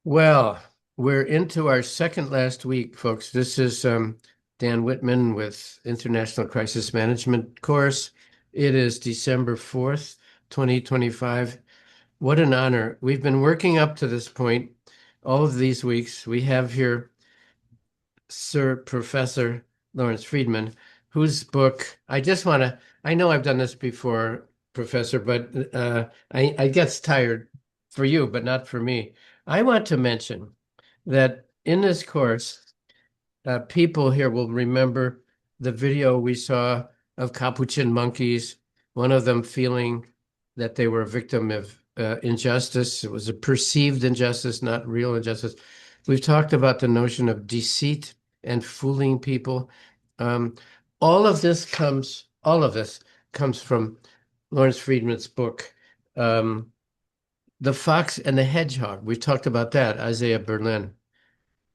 Well, we're into our second last week, folks. This is Dan Whitman with International Crisis Management course. It is December 4th, 2025. What an honor. We've been working up to this point all of these weeks. We have here Sir Professor Lawrence Freedman, whose book I know I've done this before, Professor, but I gets tired for you, but not for me. I want to mention that in this course, people here will remember the video we saw of Capuchin monkeys, one of them feeling that they were a victim of injustice. It was a perceived injustice, not real injustice. We've talked about the notion of deceit and fooling people. Um, all of this comes from Lawrence Friedman's book, um, The Fox and the Hedgehog. We've talked about that, Isaiah Berlin.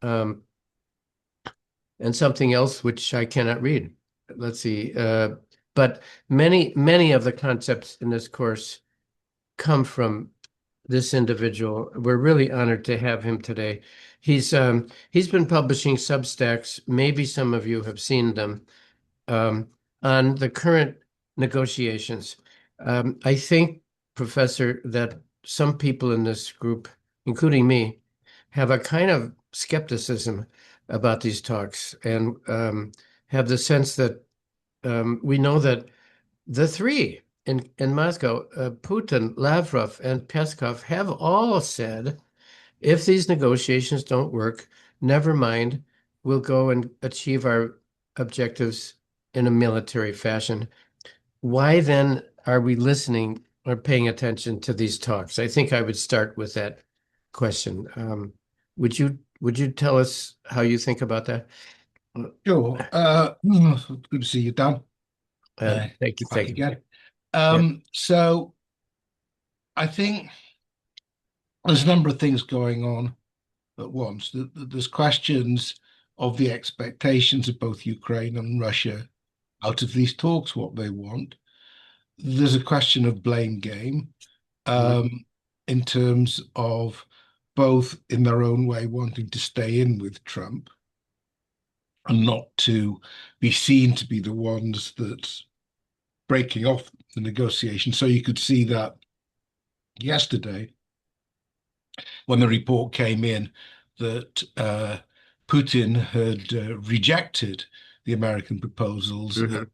Um, and something else which I cannot read. Let's see. But many of the concepts in this course come from this individual. We're really honored to have him today. He's been publishing Substacks. Maybe some of you have seen them um, on the current negotiations. I think, Professor, that some people in this group, including me, have a kind of skepticism about these talks and have the sense that we know that the three in Moscow, Putin, Lavrov, and Peskov, have all said if these negotiations don't work, never mind, we'll go and achieve our objectives in a military fashion. Why then are we listening or paying attention to these talks? I think I would start with that question. Would you tell us how you think about that? Sure. Good to see you, Dan. Thank you, Back thank you. again. Yeah. So I think there's a number of things going on at once. There's questions of the expectations of both Ukraine and Russia out of these talks, what they want. There's a question of blame game Mhm. in terms of both in their own way wanting to stay in with Trump and not to be seen to be the ones that breaking off the negotiation. So you could see that yesterday when the report came in that Putin had rejected the American proposals, Mhm.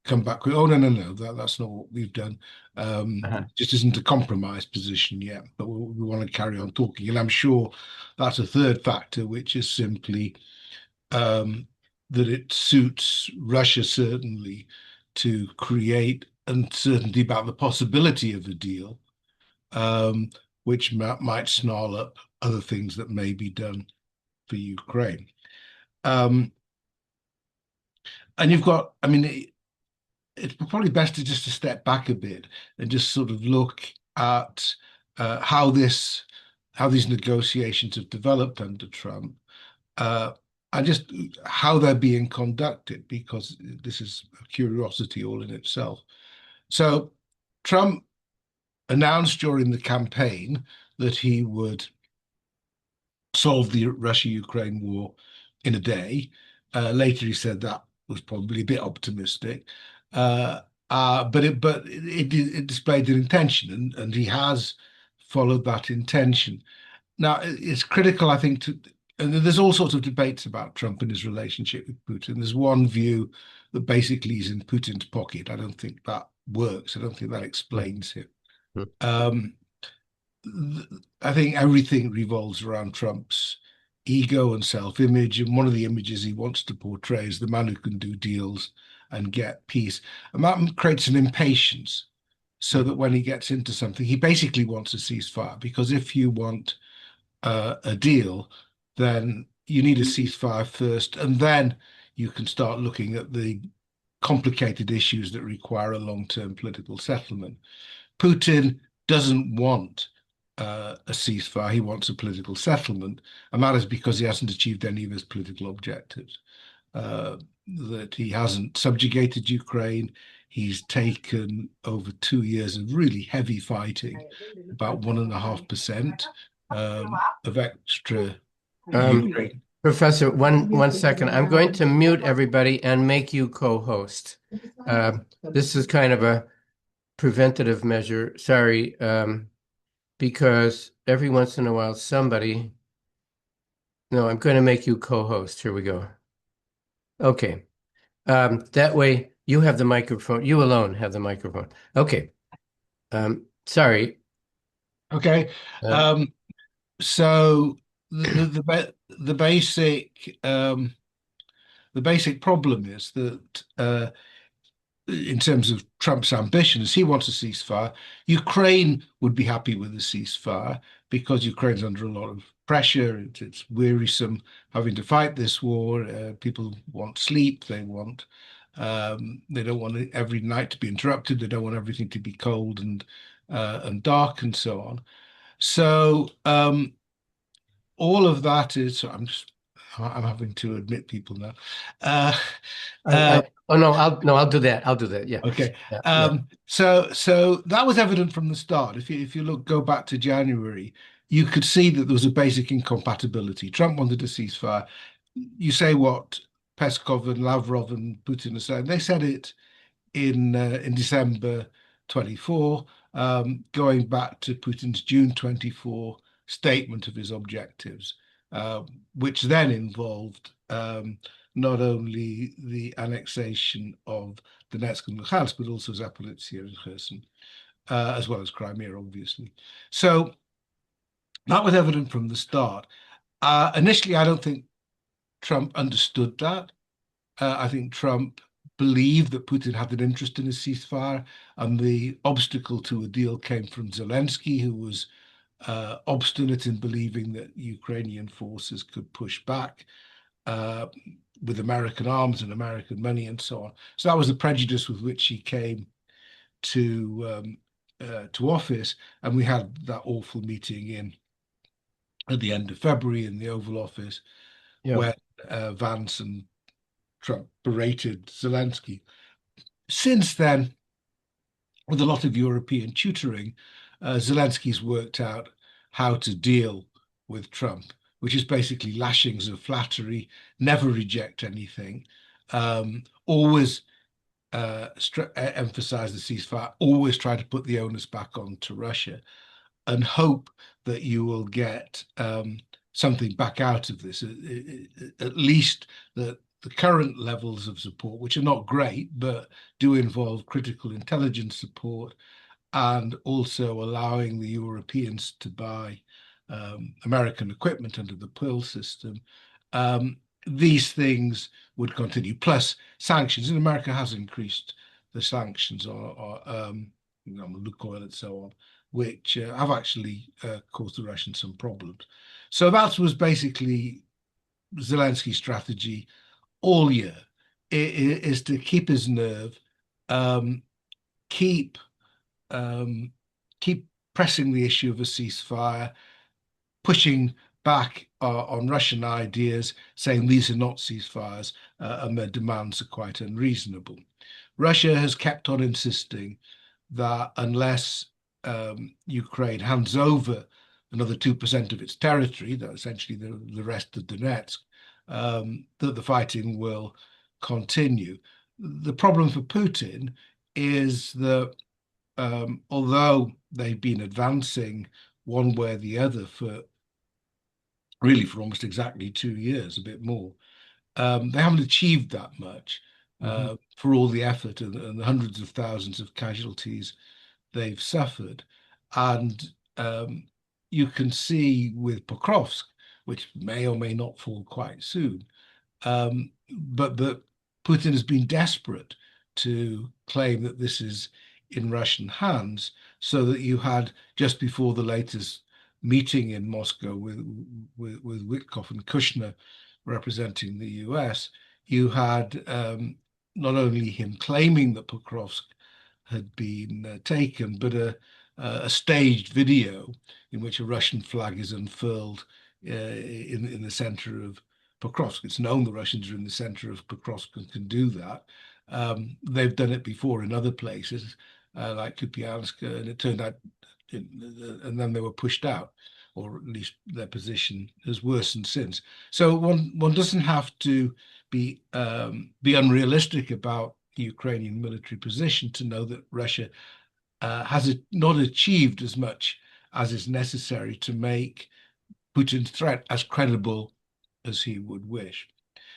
come back with, oh, no, no, no, that's not what we've done. Uh-huh. Just isn't a compromise position yet, but we want to carry on talking. And I'm sure that's a third factor, which is simply um, that it suits Russia certainly to create uncertainty about the possibility of a deal, um, which might snarl up other things that may be done for Ukraine. Um, and you've got, I mean, it's probably best to just to step back a bit and just sort of look at how these negotiations have developed under Trump, uh, and just how they're being conducted, because this is a curiosity all in itself. So Trump announced during the campaign that he would solve the Russia-Ukraine war in a day. Later, he said that was probably a bit optimistic, uh, but it displayed an intention, and he has followed that intention. Now, it's critical, I think, and there's all sorts of debates about Trump and his relationship with Putin. There's one view that basically he's in Putin's pocket. I don't think that works. I don't think that explains him. Um, I think everything revolves around Trump's ego and self-image, and one of the images he wants to portray is the man who can do deals and get peace. And that creates an impatience, so that when he gets into something, he basically wants a ceasefire, because if you want a deal, then you need a ceasefire first, and then you can start looking at the complicated issues that require a long-term political settlement. Putin doesn't want a ceasefire. He wants a political settlement, and that is because he hasn't achieved any of his political objectives. That he hasn't subjugated Ukraine. He's taken over 2 years of really heavy fighting, about 1.5%. of extra Um, Ukraine. Professor, one second. I'm going to mute everybody and make you co-host. This is kind of a preventative measure. Sorry, because every once in a while somebody. No, I'm going to make you co-host. Here we go. Okay. That way you have the microphone. You alone have the microphone. Okay. Sorry. Okay. Um, Um, so the basic problem is that in terms of Trump's ambitions, he wants a ceasefire. Ukraine would be happy with a ceasefire because Ukraine's under a lot of pressure. It's wearisome having to fight this war. People want sleep. They don't want every night to be interrupted. They don't want everything to be cold and dark and so on. So all of that is. I'm having to admit people now. Uh, uh, oh no, I'll do that. I'll do that. Yeah. Okay. Yeah. Yeah. So that was evident from the start. Go back to January, you could see that there was a basic incompatibility. Trump wanted a ceasefire. You say what Peskov and Lavrov and Putin are saying. They said it in December 24, going back to Putin's June 24 statement of his objectives, uh, which then involved not only the annexation of Donetsk and Luhansk, but also Zaporizhzhia and Kherson, as well as Crimea, obviously. So that was evident from the start. Initially, I don't think Trump understood that. I think Trump believed that Putin had an interest in a ceasefire, and the obstacle to a deal came from Zelensky, who was obstinate in believing that Ukrainian forces could push back uh, with American arms and American money and so on. So that was the prejudice with which he came to office, and we had that awful meeting in at the end of February in the Oval Office, Yeah. where Vance and Trump berated Zelensky. Since then, with a lot of European tutoring, Zelensky's worked out how to deal with Trump, which is basically lashings of flattery, never reject anything, always emphasize the ceasefire, always try to put the onus back onto Russia, and hope that you will get something back out of this. At least the current levels of support, which are not great, but do involve critical intelligence support and also allowing the Europeans to buy American equipment under the Pearl system. Um, these things would continue, plus sanctions. And America has increased the sanctions on Lukoil and so on, which have actually caused the Russians some problems. So that was basically Zelensky's strategy all year, is to keep his nerve, um, keep um, keep pressing the issue of a ceasefire, pushing back on Russian ideas, saying these are not ceasefires and their demands are quite unreasonable. Russia has kept on insisting that unless Ukraine hands over another 2% of its territory, that essentially the rest of Donetsk, that the fighting will continue. The problem for Putin is that although they've been advancing one way or the other for really for almost exactly 2 years, a bit more, they haven't achieved that much Mhm. for all the effort and the hundreds of thousands of casualties they've suffered. And you can see with Pokrovsk, which may or may not fall quite soon, but that Putin has been desperate to claim that this is in Russian hands, so that you had just before the latest meeting in Moscow with Witkoff and Kushner representing the US, you had not only him claiming that Pokrovsk had been taken, but a staged video in which a Russian flag is unfurled in the center of Pokrovsk. It's known the Russians are in the center of Pokrovsk and can do that. They've done it before in other places, like Kupiansk, and it turned out, and then they were pushed out. or at least their position has worsened since. So one doesn't have to be unrealistic about the Ukrainian military position to know that Russia has not achieved as much as is necessary to make Putin's threat as credible as he would wish.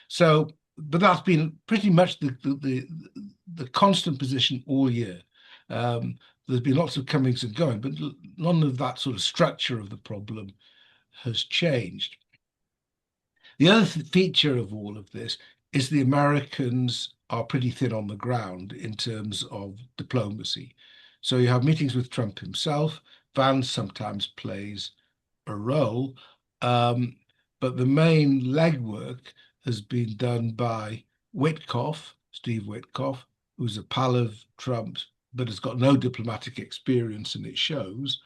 So, but that's been pretty much the constant position all year. Um, there's been lots of comings and going, but none of that sort of structure of the problem has changed. The other feature of all of this is the Americans are pretty thin on the ground in terms of diplomacy. So you have meetings with Trump himself. Vance sometimes plays a role, um, but the main legwork has been done by Witkoff, Steve Witkoff, who's a pal of Trump's, but has got no diplomatic experience, and it shows.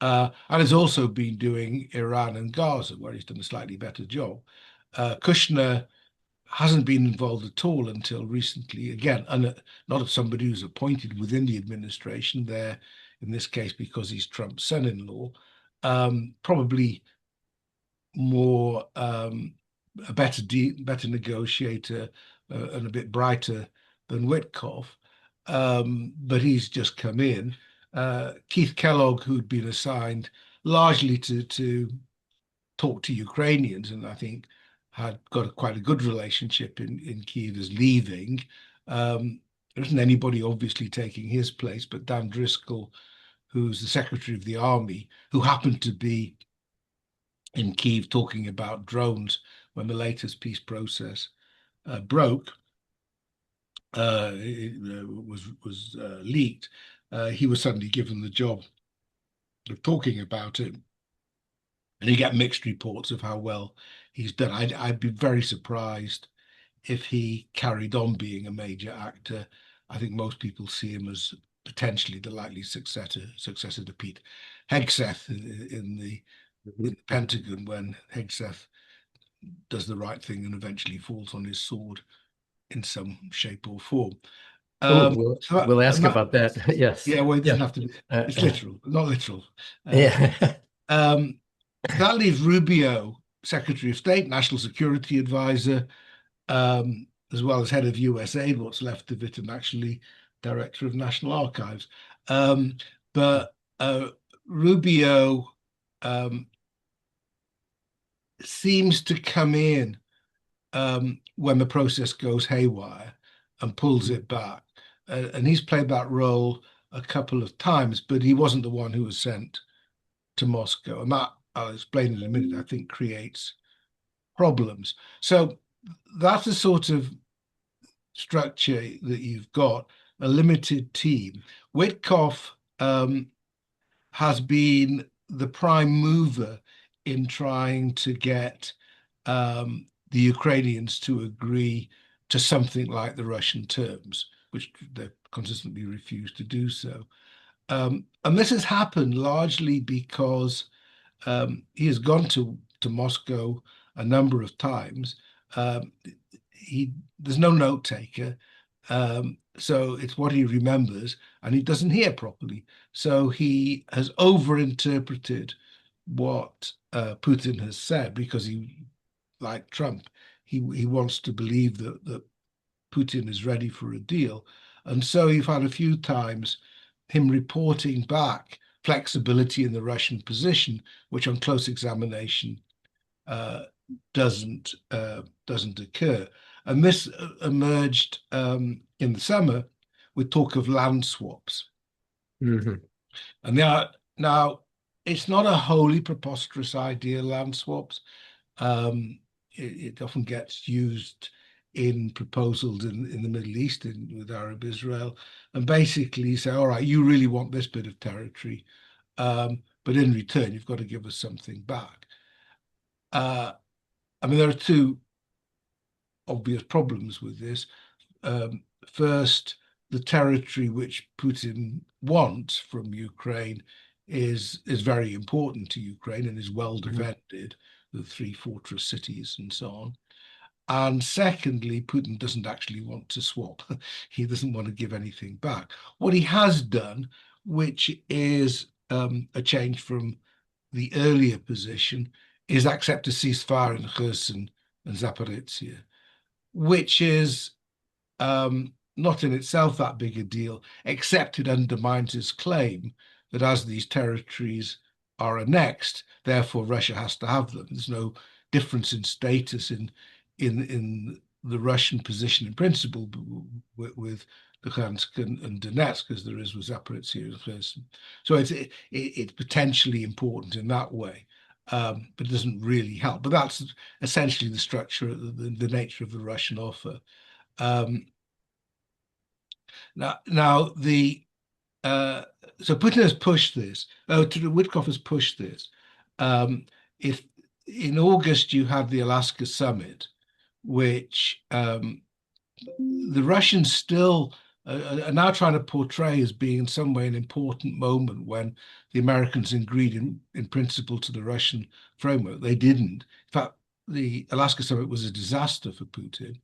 And has also been doing Iran and Gaza, where he's done a slightly better job. Kushner hasn't been involved at all until recently. Again, and not as somebody who's appointed within the administration there, in this case because he's Trump's son-in-law, probably more a better negotiator and a bit brighter than Witkoff. But he's just come in. Keith Kellogg, who'd been assigned largely to talk to Ukrainians, and I think had got quite a good relationship in Kiev, is leaving. There isn't anybody obviously taking his place, but Dan Driscoll, who's the Secretary of the Army, who happened to be in Kiev talking about drones when the latest peace process broke, was leaked. He was suddenly given the job of talking about it, and you get mixed reports of how well he's done. I'd be very surprised if he carried on being a major actor. I think most people see him as potentially the likely successor to Pete Hegseth in the Pentagon, when Hegseth does the right thing and eventually falls on his sword in some shape or form. Oh, Um, so that, we'll and ask that, about that. Yes. yeah, well, it doesn't Yeah. have to be. Uh, It's uh, literal, not literal. Uh, yeah. um, that leaves Rubio, Secretary of State, National Security Advisor, as well as head of USAID, what's left of it, and actually Director of National Archives. But Rubio um, seems to come in when the process goes haywire and pulls it back. And he's played that role a couple of times, but he wasn't the one who was sent to Moscow. And that, I'll explain in a minute, I think creates problems. So that's a sort of structure that you've got, a limited team. Witkoff has been the prime mover in trying to get the Ukrainians to agree to something like the Russian terms, which they consistently refuse to do so. And this has happened largely because he has gone to Moscow a number of times. Um, there's no note taker, so it's what he remembers, and he doesn't hear properly. So he has overinterpreted what Putin has said because he, like Trump, he wants to believe that Putin is ready for a deal, and so you've had a few times him reporting back flexibility in the Russian position, which on close examination uh, doesn't occur. And this emerged in the summer with talk of land swaps. Mhm. And now it's not a wholly preposterous idea, land swaps. It often gets used in proposals in the Middle East with Arab Israel. And basically you say, all right, you really want this bit of territory, but in return, you've got to give us something back. Uh, I mean, there are two obvious problems with this. First, the territory which Putin wants from Ukraine is very important to Ukraine and is well Mhm. defended, the three fortress cities and so on. And secondly, Putin doesn't actually want to swap. He doesn't want to give anything back. What he has done, which is a change from the earlier position is accept a ceasefire in Kherson and Zaporizhia, which is not in itself that big a deal, except it undermines his claim that as these territories are annexed, therefore Russia has to have them. There's no difference in status in the Russian position in principle with Luhansk and Donetsk as there is with Zaporizhia and Kherson. So it's potentially important in that way. But it doesn't really help. But that's essentially the structure, the nature of the Russian offer. Um, now the so Putin has pushed this. Witkoff has pushed this. If in August you had the Alaska summit, which the Russians still are now trying to portray as being in some way an important moment when the Americans agreed in principle to the Russian framework. They didn't. In fact, the Alaska summit was a disaster for Putin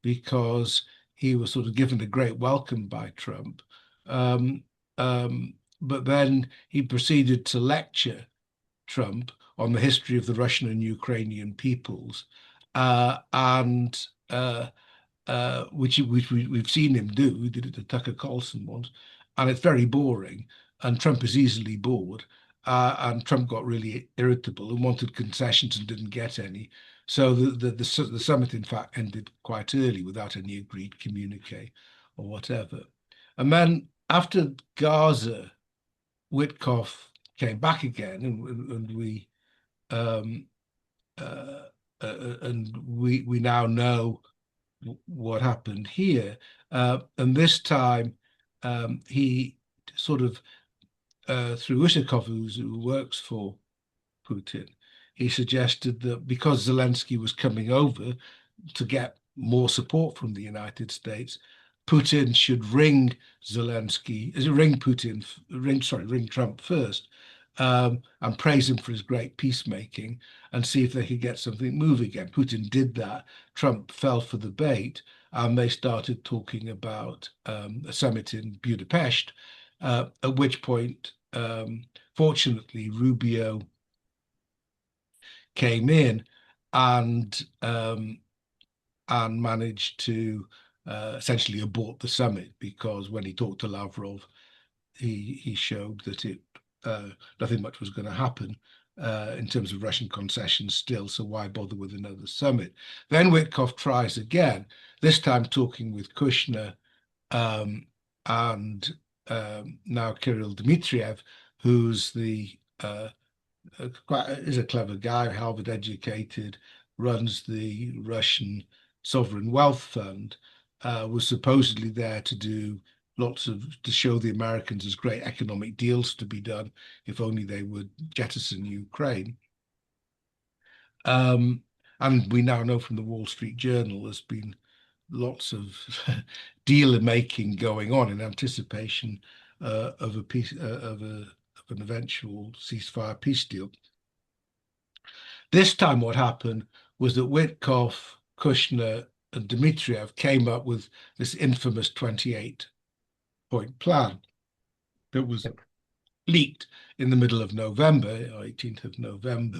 because he was sort of given a great welcome by Trump. Um, but then he proceeded to lecture Trump on the history of the Russian and Ukrainian peoples, and which we've seen him do. We did it to Tucker Carlson once, and it's very boring. And Trump is easily bored. And Trump got really irritable and wanted concessions and didn't get any. So the summit, in fact, ended quite early without any agreed communique or whatever. And then after Gaza, Witkoff came back again, and um, uh, we now know what happened here. And this time, he sort of, through Ushakov, who works for Putin, he suggested that because Zelensky was coming over to get more support from the United States, Putin should ring Zelensky, ring Trump first, and praise him for his great peacemaking and see if they could get something moving again. Putin did that. Trump fell for the bait, and they started talking about a summit in Budapest, at which point, fortunately, Rubio came in and managed to essentially abort the summit because when he talked to Lavrov, he showed that nothing much was going to happen in terms of Russian concessions still. So why bother with another summit? Then Witkoff tries again, this time talking with Kushner and now Kirill Dmitriev, who's is a clever guy, Harvard educated, runs the Russian Sovereign Wealth Fund, was supposedly there to do to show the Americans there's great economic deals to be done if only they would jettison Ukraine. Um, and we now know from the Wall Street Journal there's been lots of deal making going on in anticipation of a peace of an eventual ceasefire peace deal. This time, what happened was that Witkoff, Kushner, and Dmitriev came up with this infamous 28-point plan that was leaked in the middle of November, 18th of November.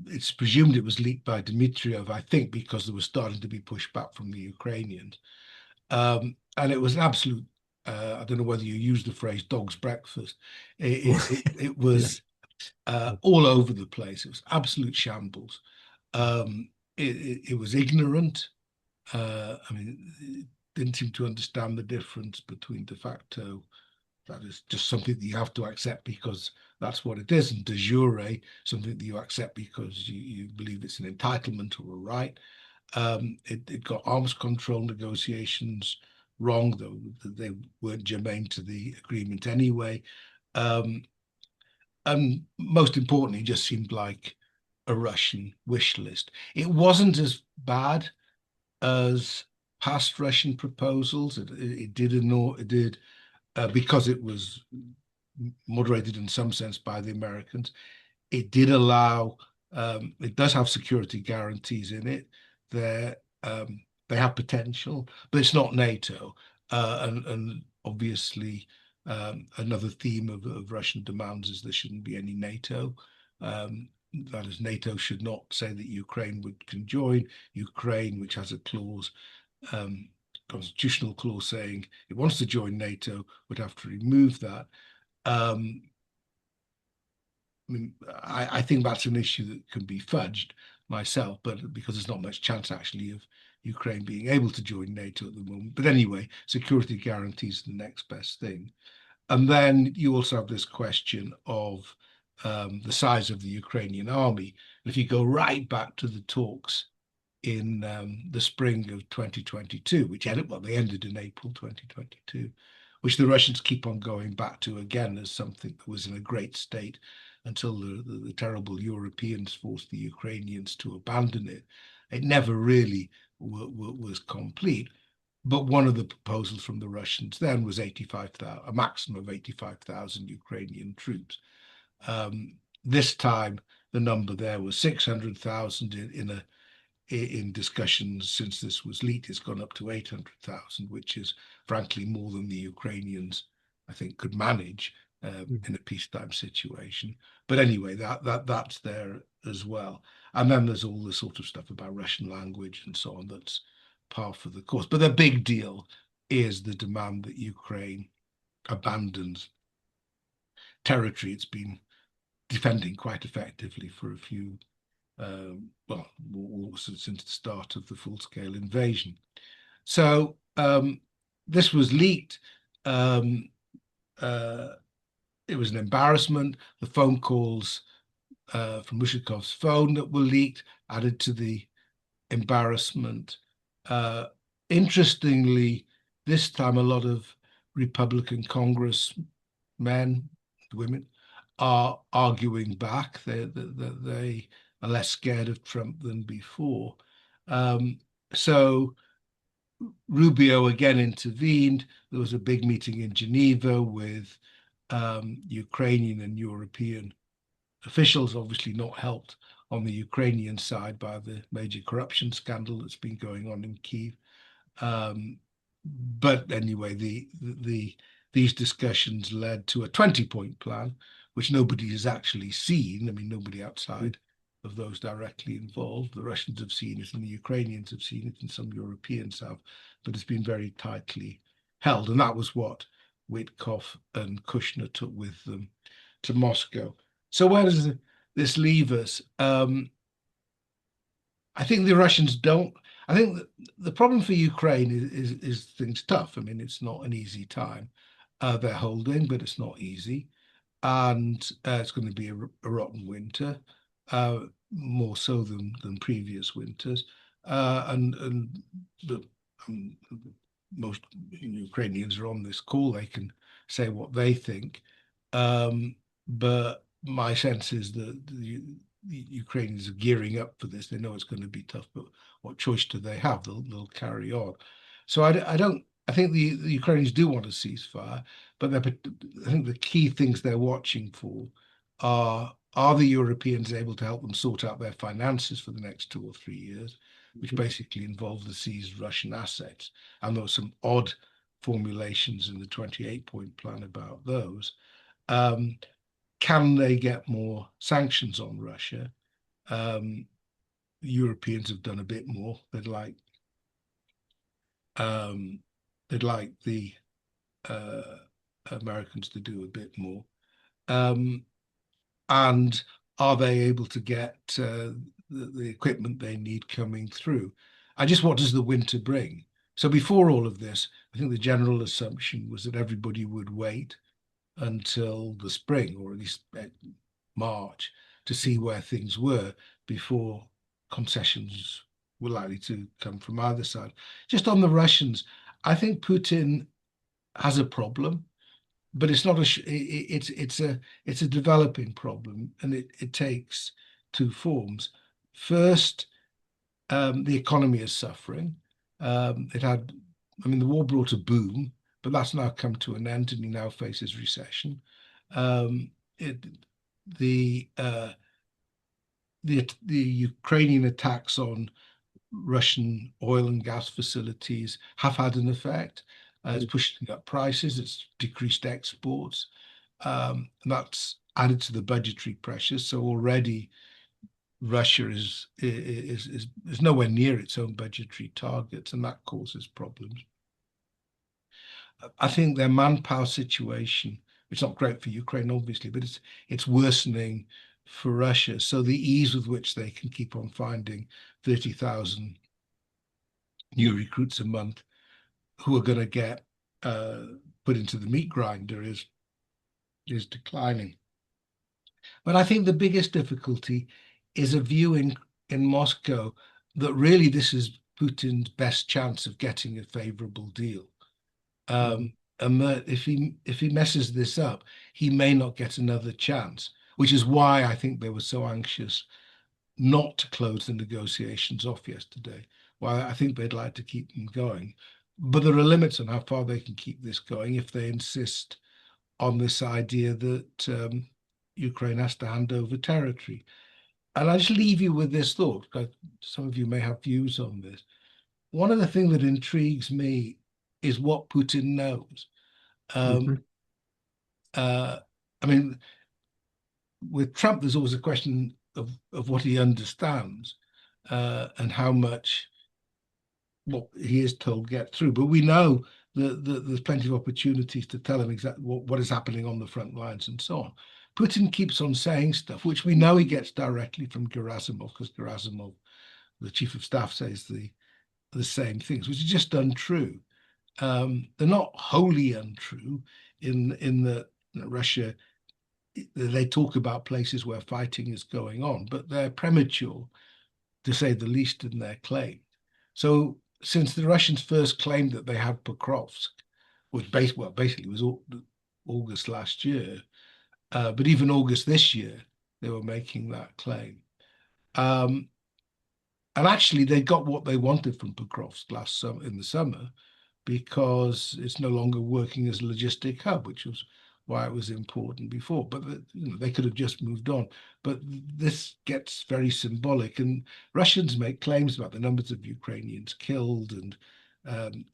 It's presumed it was leaked by Dmitriev, I think, because there was starting to be pushback from the Ukrainians. And it was an absolute, I don't know whether you use the phrase dog's breakfast. It Yeah. was all over the place. It was absolute shambles. It was ignorant. I mean, it didn't seem to understand the difference between de facto, that is just something that you have to accept because that's what it is, and de jure, something that you accept because you believe it's an entitlement or a right. It got arms control negotiations wrong, though they weren't germane to the agreement anyway. Um, and most importantly, it just seemed like a Russian wish list. It wasn't as bad as past Russian proposals. It did annoy, it did because it was moderated in some sense by the Americans. It did allow. It does have security guarantees in it. They they have potential, but it's not NATO, and obviously Another theme of Russian demands is there shouldn't be any NATO. That is, NATO should not say that Ukraine can join. Ukraine, which has a clause, constitutional clause saying it wants to join NATO, would have to remove that. Um, I mean, I think that's an issue that can be fudged myself, but because there's not much chance actually of Ukraine being able to join NATO at the moment. But anyway, security guarantees are the next best thing. And then you also have this question of the size of the Ukrainian army. And if you go right back to the talks in the spring of 2022, which ended, well, they ended in April 2022, which the Russians keep on going back to again as something that was in a great state until the terrible Europeans forced the Ukrainians to abandon it. It never really was complete. But one of the proposals from the Russians then was 85,000, a maximum of 85,000 Ukrainian troops. This time, the number there was 600,000 in discussions since this was leaked. It's gone up to 800,000, which is frankly more than the Ukrainians, I think, could manage in a peacetime situation. But anyway, that's there as well. And then there's all the sort of stuff about Russian language and so on that's par for the course. But the big deal is the demand that Ukraine abandons territory it's been defending quite effectively for a few, well, since the start of the full-scale invasion. So this was leaked. It was an embarrassment. The phone calls from Rushikov's phone that were leaked added to the embarrassment. Uh, Interestingly, this time a lot of Republican congressmen, women, are arguing back. They are less scared of Trump than before. Um, so Rubio again intervened. There was a big meeting in Geneva with Ukrainian and European officials, obviously not helped on the Ukrainian side by the major corruption scandal that's been going on in Kyiv. But anyway, these discussions led to a 20-point plan, which nobody has actually seen. I mean, nobody outside of those directly involved. The Russians have seen it and the Ukrainians have seen it and some Europeans have, but it's been very tightly held. And that was what Witkoff and Kushner took with them to Moscow. So where does this leave us? I think the Russians don't. I think the problem for Ukraine is things tough. I mean, it's not an easy time. They're holding, but it's not easy, and it's going to be a rotten winter, uh, more so than previous winters. And the, um, most Ukrainians are on this call. They can say what they think, but my sense is that the Ukrainians are gearing up for this. They know it's going to be tough, but what choice do they have? They'll carry on. So I don't. I think the Ukrainians do want a ceasefire, but I think the key things they're watching for are the Europeans able to help them sort out their finances for the next 2 or 3 years, which basically involve the seized Russian assets. And there were some odd formulations in the 28-point plan about those. Um, can they get more sanctions on Russia? Europeans have done a bit more. Um, they'd like the uh, Americans to do a bit more. Um, and are they able to get the equipment they need coming through? And just what does the winter bring? So before all of this, I think the general assumption was that everybody would wait until the spring, or at least March, to see where things were before concessions were likely to come from either side. Just on the Russians, I think Putin has a problem, but it's not it's a developing problem, and it takes two forms. First, the economy is suffering. It had, I mean, the war brought a boom, but that's now come to an end, and he now faces recession. Um, it, the Ukrainian attacks on Russian oil and gas facilities have had an effect. It's pushing up prices. It's decreased exports. And that's added to the budgetary pressures. So already Russia is nowhere near its own budgetary targets, and that causes problems. I think their manpower situation, it's not great for Ukraine, obviously, but it's worsening for Russia. So the ease with which they can keep on finding 30,000 new recruits a month who are going to get uh, put into the meat grinder is declining. But I think the biggest difficulty is a view in Moscow that really this is Putin's best chance of getting a favorable deal. Mhm. And that if he messes this up, he may not get another chance, which is why I think they were so anxious not to close the negotiations off yesterday. Why I think they'd like to keep them going. But there are limits on how far they can keep this going if they insist on this idea that Ukraine has to hand over territory. And I just leave you with this thought, because some of you may have views on this. One of the things that intrigues me is what Putin knows. Um, Mhm. uh, I mean, with Trump, there's always a question of what he understands and how much what he is told get through. But we know that there's plenty of opportunities to tell him exactly what is happening on the front lines and so on. Putin keeps on saying stuff, which we know he gets directly from Gerasimov, because Gerasimov, the chief of staff, says the same things, which is just untrue. They're not wholly untrue in that Russia, they talk about places where fighting is going on, but they're premature, to say the least, in their claim. So since the Russians first claimed that they had Pokrovsk, which basically was August last year, but even August this year, they were making that claim. Um, and actually, they got what they wanted from Pokrovsk last summer in the summer, because it's no longer working as a logistic hub, which was why it was important before. But they could have just moved on. But this gets very symbolic, and Russians make claims about the numbers of Ukrainians killed, and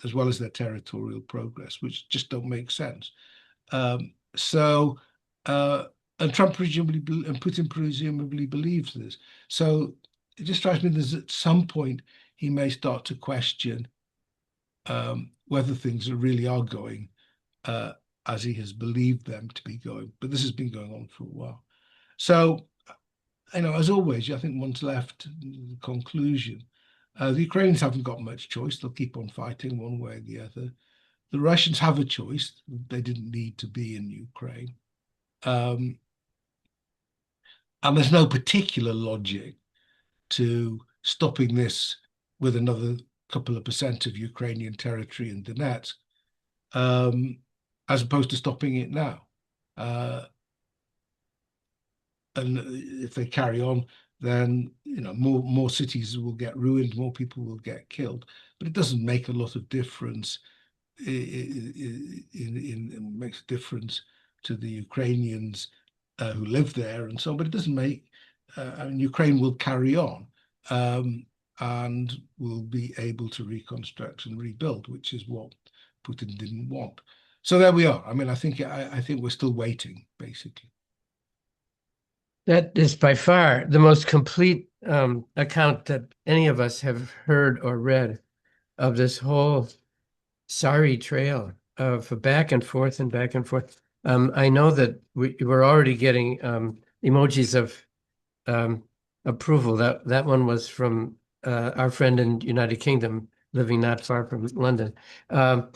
as well as their territorial progress, which just don't make sense. So, uh, and Trump presumably and Putin presumably believes this. So it just strikes me that at some point he may start to question whether things really are going uh, as he has believed them to be going. But this has been going on for a while. So, as always, I think one's left the conclusion. The Ukrainians haven't got much choice. They'll keep on fighting one way or the other. The Russians have a choice. They didn't need to be in Ukraine. Um, and there's no particular logic to stopping this with another couple of percent of Ukrainian territory in Donetsk, um, as opposed to stopping it now. Uh, and if they carry on, then more cities will get ruined, more people will get killed. But it doesn't make a lot of difference. It makes a difference to the Ukrainians who live there and so on. But it doesn't make. I mean, Ukraine will carry on. And will be able to reconstruct and rebuild, which is what Putin didn't want. So there we are. I mean, I think we're still waiting, basically. That is by far the most complete account that any of us have heard or read of this whole sorry trail of back and forth and back and forth. I know that we're already getting emojis of um, approval. That one was from our friend in United Kingdom, living not far from London. Um,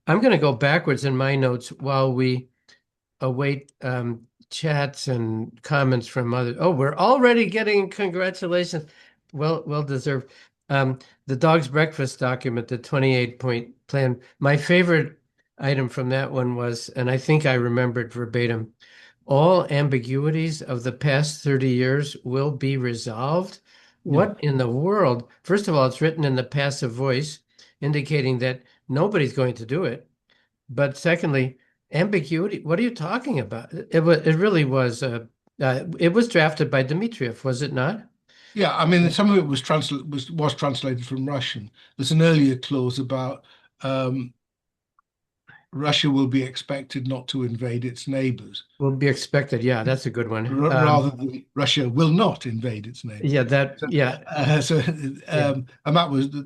I'm going to go backwards in my notes while we await chats and comments from others. Oh, we're already getting congratulations. Well deserved. The dog's breakfast document, the 28-point plan. My favorite item from that one was, and I think I remembered verbatim, all ambiguities of the past 30 years will be resolved. Yeah. What in the world? First of all, it's written in the passive voice, indicating that nobody's going to do it. But secondly, ambiguity. What are you talking about? It was. It really was. It was drafted by Dmitriev, was it not? Yeah, I mean, some of it was translated from Russian. There's an earlier clause about um, Russia will be expected not to invade its neighbors, Will be expected. Yeah, that's a good one. rather than Russia will not invade its neighbors. Yeah, that, So, yeah, so yeah, and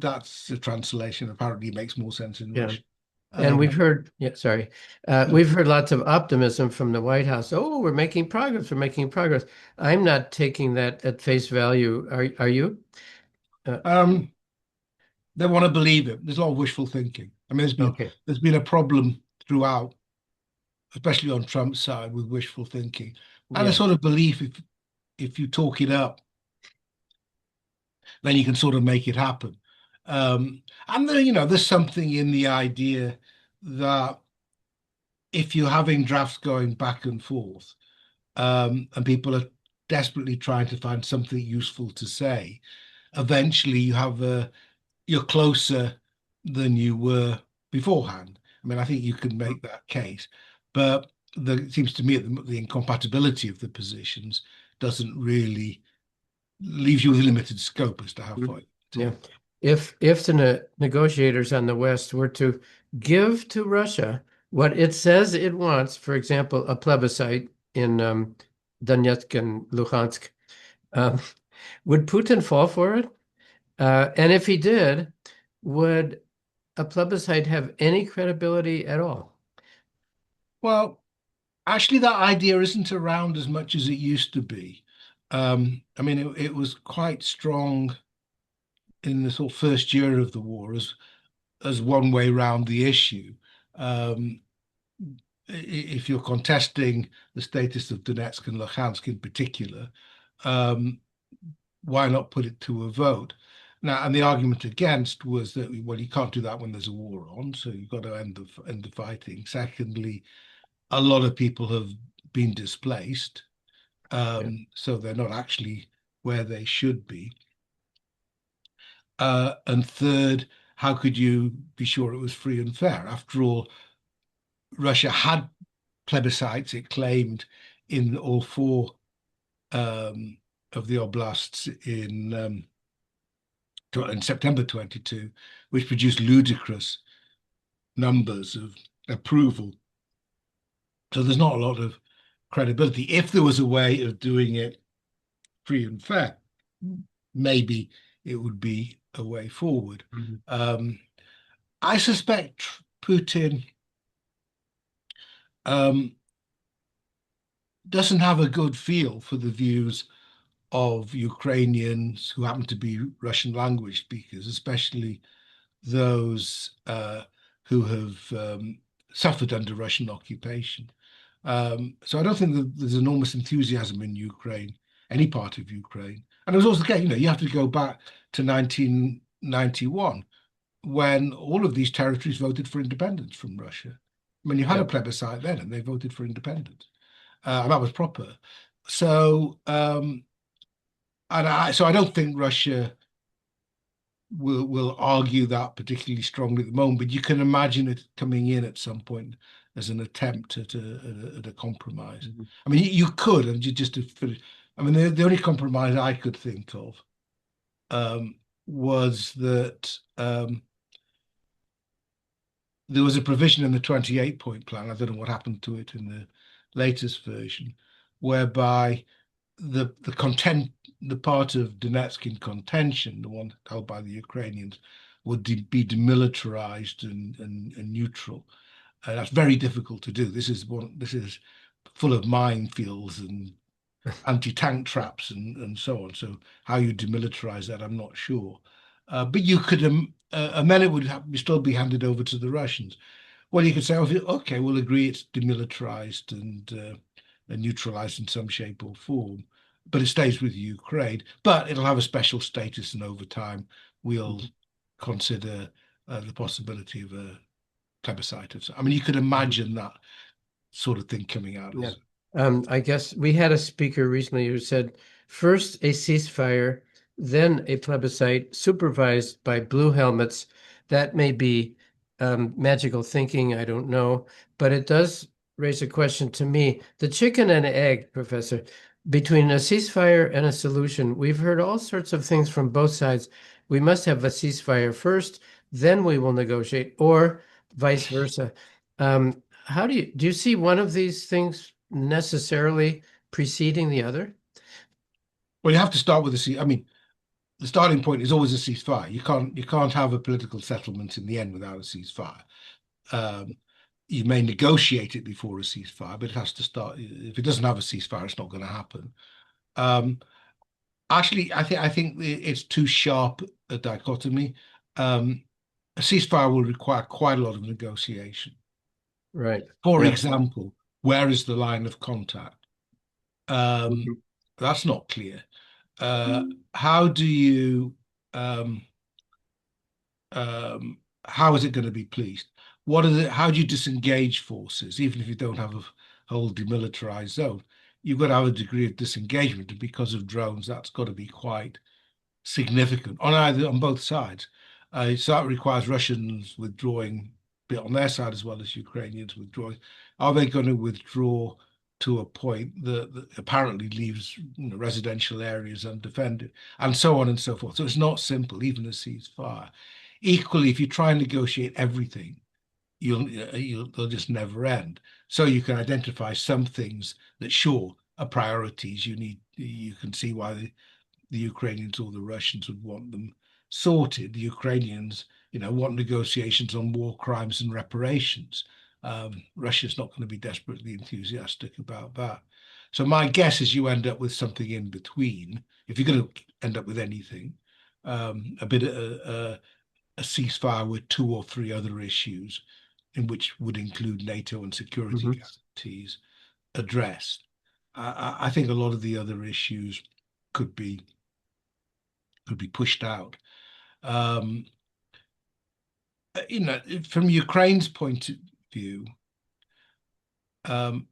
that's the translation. Apparently, makes more sense in yeah. Russian. And we've Um, heard, yeah, sorry, no. we've heard lots of optimism from the White House. Oh, we're making progress. We're making progress. I'm not taking that at face value. Are you? Uh, um, they want to believe it. There's a lot of wishful thinking. I mean, okay. there's been a problem throughout, especially on Trump's side, with wishful thinking and a Yeah. sort of belief if you talk it up, then you can sort of make it happen. And there, there's something in the idea that if you're having drafts going back and forth, and people are desperately trying to find something useful to say, eventually you're closer than you were beforehand. I mean, I think you can make that case, but it seems to me that the incompatibility of the positions doesn't really leaves you with limited scope as to how far Mhm. you can Yeah. take. If the negotiators on the West were to give to Russia what it says it wants, for example, a plebiscite in Donetsk and Luhansk, um, would Putin fall for it? And if he did, would a plebiscite have any credibility at all? Well, actually, that idea isn't around as much as it used to be. I mean, it was quite strong in the sort of first year of the war as one way round the issue. Um, if you're contesting the status of Donetsk and Luhansk in particular, um, why not put it to a vote? Now, and the argument against was that, well, you can't do that when there's a war on, so you've got to end the fighting. Secondly, a lot of people have been displaced, Yeah. so they're not actually where they should be. And third, how could you be sure it was free and fair? After all, Russia had plebiscites, it claimed, in all four um, of the oblasts in September 22, which produced ludicrous numbers of approval. So there's not a lot of credibility. If there was a way of doing it free and fair, maybe it would be a way forward. Mhm. Um, I suspect Putin um, doesn't have a good feel for the views of Ukrainians who happen to be Russian language speakers, especially those who have suffered under Russian occupation. So I don't think that there's enormous enthusiasm in Ukraine, any part of Ukraine. And it was also the case, you have to go back to 1991 when all of these territories voted for independence from Russia. I mean, you had Yeah. a plebiscite then, and they voted for independence, and that was proper. So, so I don't think Russia will argue that particularly strongly at the moment, but you can imagine it coming in at some point as an attempt at a compromise. Mhm. I mean, you could, and just to finish, I mean, the only compromise I could think of was that there was a provision in the 28-point plan. I don't know what happened to it in the latest version, whereby the part of Donetsk in contention, the one held by the Ukrainians, would be demilitarized and neutral. That's very difficult to do. This is full of minefields and anti-tank traps and so on. So how you demilitarize that, I'm not sure. But you could, and then it would still be handed over to the Russians. Well, you could say, oh, okay, we'll agree it's demilitarized and neutralized in some shape or form, but it stays with Ukraine. But it'll have a special status, and over time, we'll Mhm. consider the possibility of a plebiscite. I mean, you could Mhm. imagine that sort of thing coming out Yeah. as I guess we had a speaker recently who said first a ceasefire, then a plebiscite supervised by blue helmets. That may be magical thinking, I don't know, but it does raise a question to me. The chicken and egg, Professor, between a ceasefire and a solution, we've heard all sorts of things from both sides. We must have a ceasefire first, then we will negotiate, or vice versa. How do you see one of these things necessarily preceding the other? Well, you have to start with I mean, the starting point is always a ceasefire. You can't have a political settlement in the end without a ceasefire. Um, you may negotiate it before a ceasefire, but it has to start. If it doesn't have a ceasefire, it's not going to happen. Um, Actually, I think it's too sharp a dichotomy. Um, a ceasefire will require quite a lot of negotiation. Right. For Yeah. example, where is the line of contact? Um, Mhm. that's not clear. Uh, how do you um, how is it going to be policed? How do you disengage forces, even if you don't have a whole demilitarized zone? You've got to have a degree of disengagement, and because of drones, that's got to be quite significant on both sides. So that requires Russians withdrawing bit on their side as well as Ukrainians withdrawing. Are they going to withdraw to a point that apparently leaves residential areas undefended, and so on and so forth? So it's not simple, even a ceasefire. Equally, if you try and negotiate everything, they'll just never end. So you can identify some things that sure are priorities. You can see why the Ukrainians or the Russians would want them sorted. The Ukrainians, want negotiations on war crimes and reparations. Russia's not going to be desperately enthusiastic about that. So my guess is you end up with something in between. If you're going to end up with anything, a bit a ceasefire with two or three other issues, in which would include NATO and security Mhm. guarantees addressed. I think a lot of the other issues could be could be pushed out. Um, from Ukraine's point of view, um,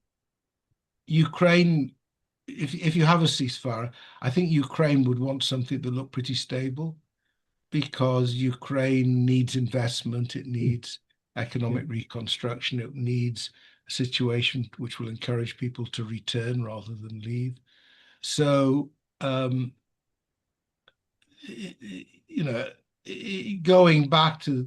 Ukraine, if you have a ceasefire, I think Ukraine would want something that looked pretty stable because Ukraine needs investment, it needs economic reconstruction, it needs a situation which will encourage people to return rather than leave. So, um, you know, going back to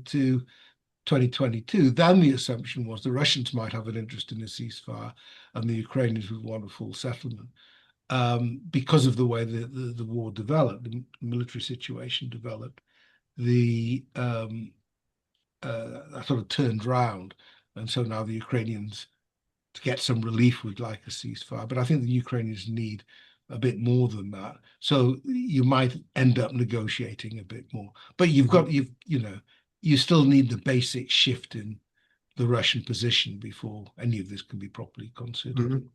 2022, then the assumption was the Russians might have an interest in a ceasefire and the Ukrainians would want a full settlement. Because of the way the war developed, the military situation developed, the that sort of turned round. And so now the Ukrainians, to get some relief, would like a ceasefire. But I think the Ukrainians need a bit more than that. So you might end up negotiating a bit more. But Mhm. you still need the basic shift in the Russian position before any of this can be properly considered.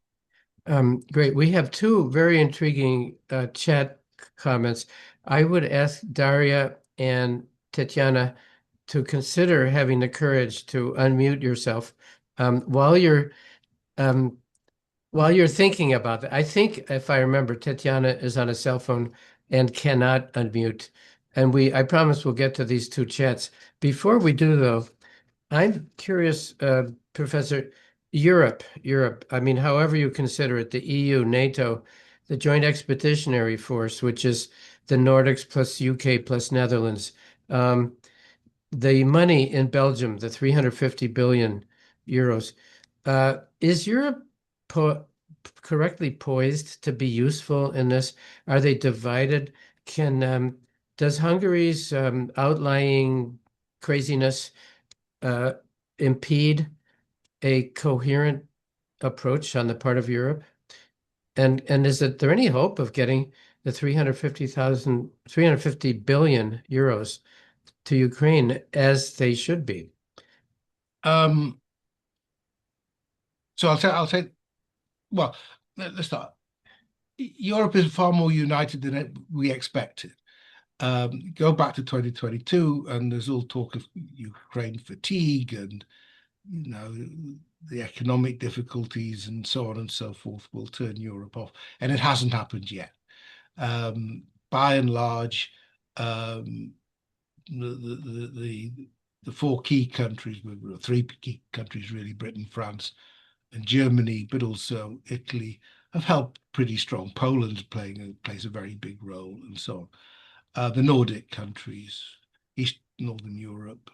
Mhm. Great. We have two very intriguing chat comments. I would ask Daria and Tatiana to consider having the courage to unmute yourself um, while you're um, while you're thinking about that. I think, if I remember, Tatiana is on a cell phone and cannot unmute. And I promise we'll get to these two chats. Before we do, though, I'm curious, Professor, Europe, I mean, however you consider it, the EU, NATO, the Joint Expeditionary Force, which is the Nordics plus UK plus Netherlands, um, the money in Belgium, the 350 billion euros. Is Europe po correctly poised to be useful in this? Are they divided? Does Hungary's outlying craziness uh, impede a coherent approach on the part of Europe? And there any hope of getting the 350 billion euros to Ukraine as they should be? Um, so I'll say, well, let's start. Europe is far more united than we expected. Go back to 2022, and there's all talk of Ukraine fatigue and you know the economic difficulties and so on and so forth will turn Europe off, and it hasn't happened yet. By and large, um, the four key countries, three key countries really, Britain, France, and Germany, but also Italy, have held pretty strong. Poland plays a very big role, and so on. The Nordic countries, East Northern Europe,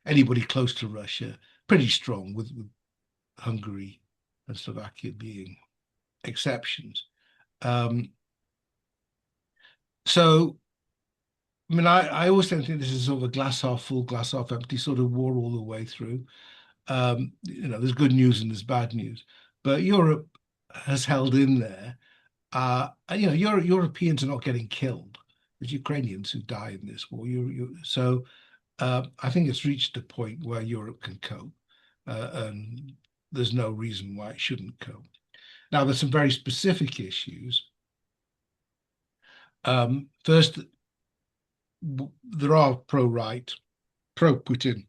anybody close to Russia, pretty strong, with Hungary and Slovakia being exceptions. Um, so, I mean, I always don't think this is sort of a glass half full, glass half empty sort of war all the way through. There's good news and there's bad news, but Europe has held in there. Europeans are not getting killed. There's Ukrainians who die in this war. So I think it's reached a point where Europe can cope, and there's no reason why it shouldn't cope. Now, there's some very specific issues. First, there are pro-right, pro-Putin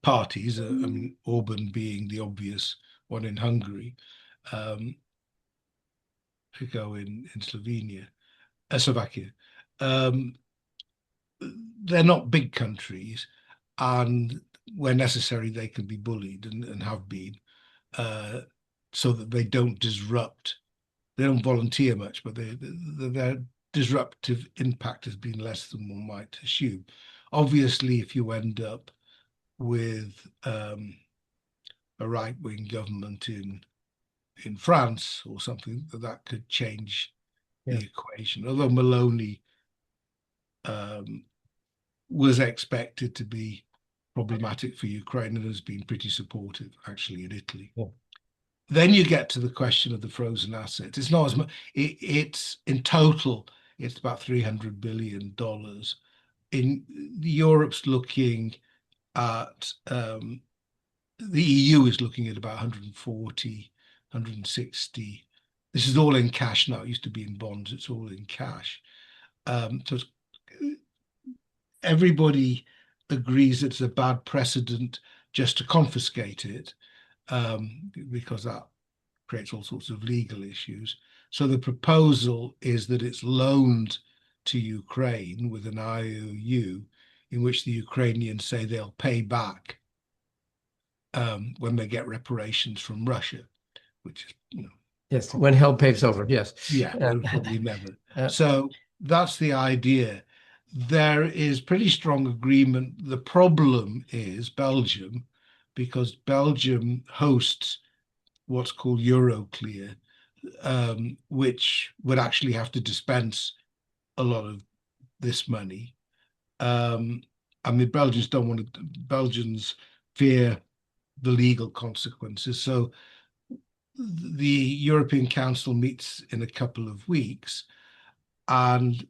parties. I mean, Orban being the obvious one in Hungary, Fico in Slovakia. Um, they're not big countries, and where necessary, they can be bullied and have been, uh, so that they don't disrupt. They don't volunteer much, but their disruptive impact has been less than one might assume. Obviously, if you end up with a right-wing government in France or something, that could change Yeah. the equation. Although Maloney um, was expected to be problematic for Ukraine and has been pretty supportive, actually, in Italy. Yeah. Then you get to the question of the frozen assets. It's not as much. It's in total, it's about $300 billion. In Europe's looking at the EU is looking at about 140, 160. This is all in cash now. It used to be in bonds. It's all in cash. So everybody agrees it's a bad precedent just to confiscate it, because that creates all sorts of legal issues. So the proposal is that it's loaned to Ukraine with an IOU in which the Ukrainians say they'll pay back when they get reparations from Russia, which is, Yes, when probably hell pays over. Yes. yeah, Uh, probably never. uh, So that's the idea. There is pretty strong agreement. The problem is Belgium, because Belgium hosts what's called Euroclear, which would actually have to dispense a lot of this money. And the Belgians don't want to, Belgians fear the legal consequences. So the European Council meets in a couple of weeks, and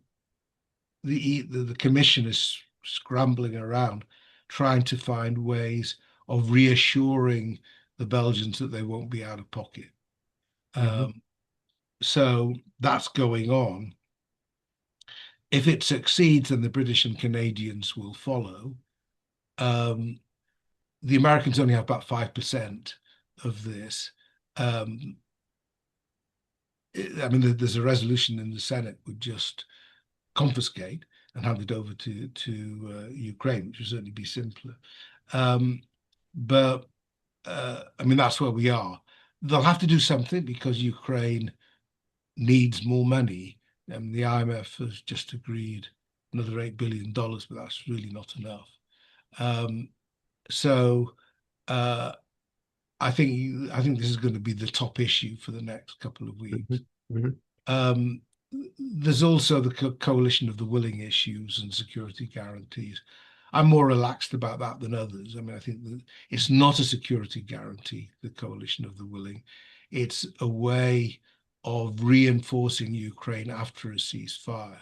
the Commission is scrambling around trying to find ways of reassuring the Belgians that they won't be out of pocket. mhm. Um, so that's going on. If it succeeds, then the British and Canadians will follow. Um, the Americans only have about 5% of this. Um, I mean, there's a resolution in the Senate would just confiscate and hand it over to Ukraine, which would certainly be simpler. Um, but I mean, that's where we are. They'll have to do something because Ukraine needs more money. The IMF has just agreed another $8 billion, but that's really not enough. Um, so uh, I think this is going to be the top issue for the next couple of weeks. Mhm. Mhm. Um, there's also the coalition of the willing issues and security guarantees. I'm more relaxed about that than others. I mean, I think that it's not a security guarantee, the coalition of the willing. It's a way of reinforcing Ukraine after a ceasefire,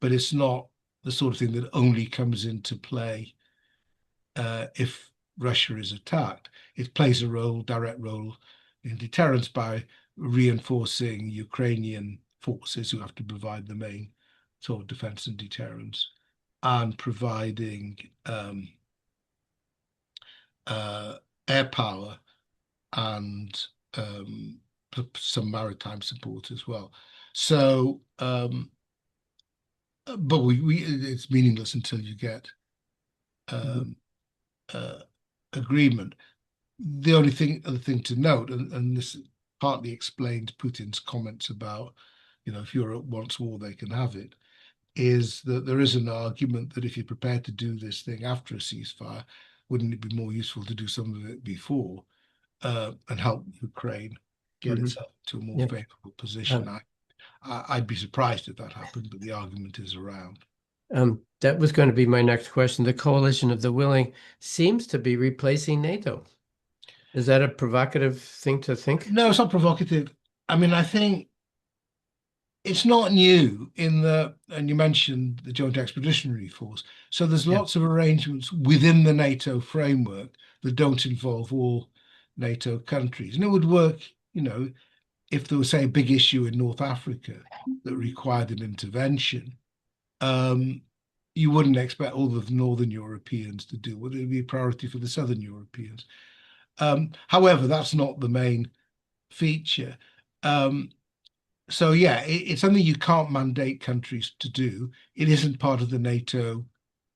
but it's not the sort of thing that only comes into play if Russia is attacked. It plays a role, direct role in deterrence by reinforcing Ukrainian forces who have to provide the main sort of defense and deterrence, and providing uh, air power and some maritime support as well. So, but it's meaningless until you get Mhm. um, uh, agreement. The only other thing to note, and this partly explains Putin's comments about, if Europe wants war, they can have it, is that there is an argument that if you're prepared to do this thing after a ceasefire, wouldn't it be more useful to do some of it before and help Ukraine get Hmm. itself to a more Yeah. favorable position? Um, I'd be surprised if that happened, but the argument is around. that was going to be my next question. The coalition of the willing seems to be replacing NATO. Is that a provocative thing to think? No, it's not provocative. I mean, I think it's not new in the, and you mentioned the Joint Expeditionary Force. So there's Yeah. lots of arrangements within the NATO framework that don't involve all NATO countries. And it would work, you know, if there was, say, a big issue in North Africa that required an intervention, um, you wouldn't expect all of the Northern Europeans to do it. It would be a priority for the Southern Europeans. However, that's not the main feature. Um, so yeah, it's something you can't mandate countries to do. It isn't part of the NATO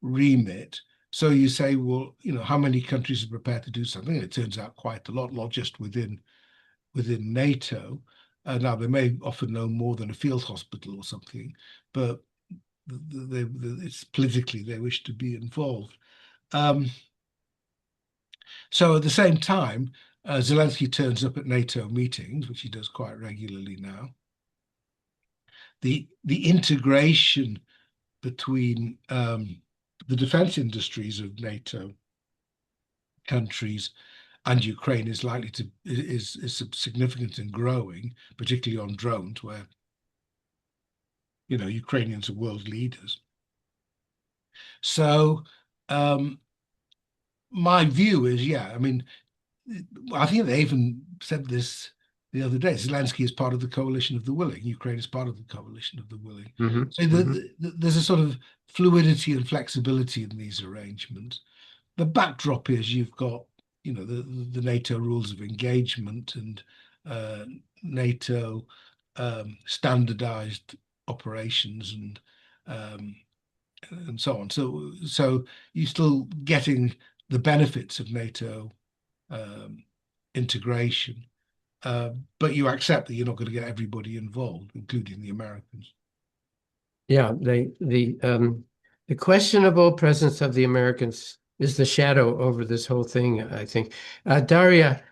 remit. So you say, well, you know, how many countries are prepared to do something? And it turns out quite a lot, not just within NATO. Now they may often know more than a field hospital or something, but it's politically they wish to be involved. Um, so at the same time, Zelensky turns up at NATO meetings, which he does quite regularly now. The integration between the defense industries of NATO countries and Ukraine is likely to is significant and growing, particularly on drones, where you know Ukrainians are world leaders. So my view is, yeah, I mean, I think they even said this the other day. Zelensky is part of the coalition of the willing. Ukraine is part of the coalition of the willing. Hmm. So Hmm. there's a sort of fluidity and flexibility in these arrangements. The backdrop is you've got, you know, the NATO rules of engagement and uh, NATO standardized operations and so on. So you're still getting the benefits of NATO um, integration, but you accept that you're not going to get everybody involved, including the Americans. Yeah, the questionable presence of the Americans is the shadow over this whole thing, I think. Daria,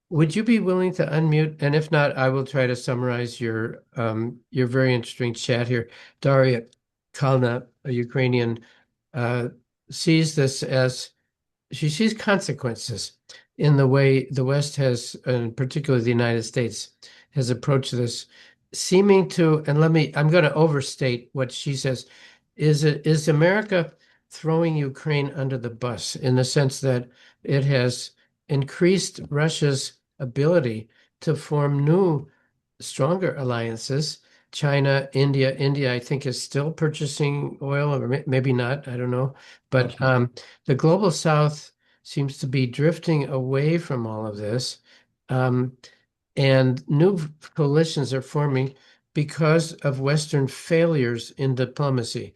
would you be willing to unmute? And if not, I will try to summarize your very interesting chat here. Daria Kalna, a Ukrainian, uh, sees this as she sees consequences in the way the West has, and particularly the United States, has approached this, seeming to, and I'm going to overstate what she says, is America throwing Ukraine under the bus in the sense that it has increased Russia's ability to form new, stronger alliances. China, India. India, I think, is still purchasing oil, or maybe not. I don't know. But That's right. the global South seems to be drifting away from all of this. Um, and new coalitions are forming because of Western failures in diplomacy.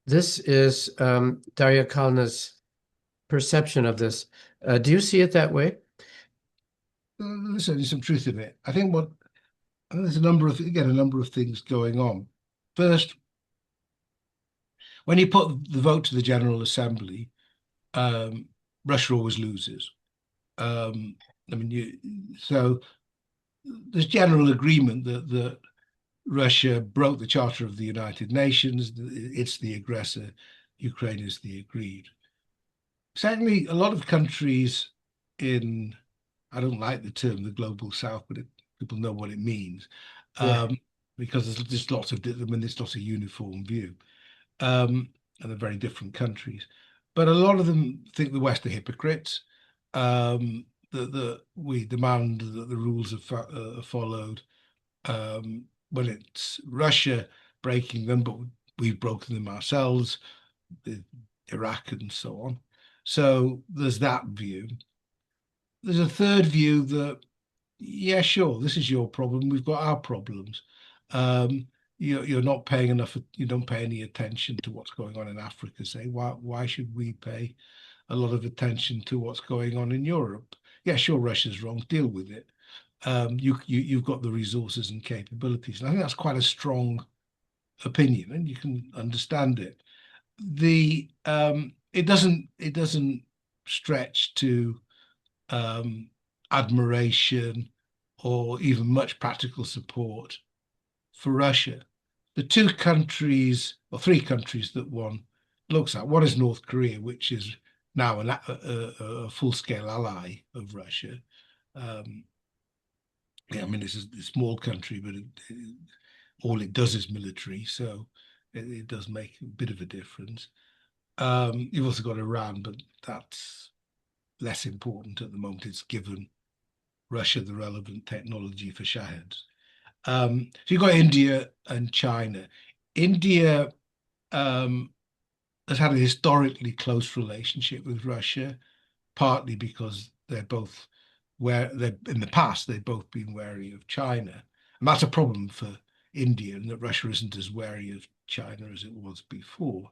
This is Daria Kalna's perception of this. Do you see it that way? There's certainly some truth in it. I think there's a number of again a number of things going on. First, when you put the vote to the General Assembly, um, Russia always loses. Um, I mean, so there's general agreement that Russia broke the Charter of the United Nations. It's the aggressor. Ukraine is the aggrieved. Secondly, a lot of countries in, I don't like the term the global south, but people know what it means Yeah. um, because there's just I mean, it's not a uniform view. And they're very different countries. But a lot of them think the West are hypocrites. That we demand that the rules are followed. When it's Russia breaking them, but we've broken them ourselves, with Iraq and so on. So there's that view. There's a third view that, yeah, sure, this is your problem. We've got our problems. Um, you're not paying enough. You don't pay any attention to what's going on in Africa. Say, why should we pay a lot of attention to what's going on in Europe? Yeah, sure, Russia's wrong. Deal with it. You've got the resources and capabilities. And I think that's quite a strong opinion, and you can understand it. The it doesn't stretch to admiration or even much practical support for Russia. The two countries, or three countries that one looks at, one is North Korea, which is now a full-scale ally of Russia. Um, yeah, I mean, it's a small country, but all it does is military, so it does make a bit of a difference. You've also got Iran, but that's less important at the moment. It's given Russia the relevant technology for Shaheds. So you've got India and China. India has had a historically close relationship with Russia, partly because they're both where they in the past they've both been wary of China, and that's a problem for India, and that Russia isn't as wary of China as it was before.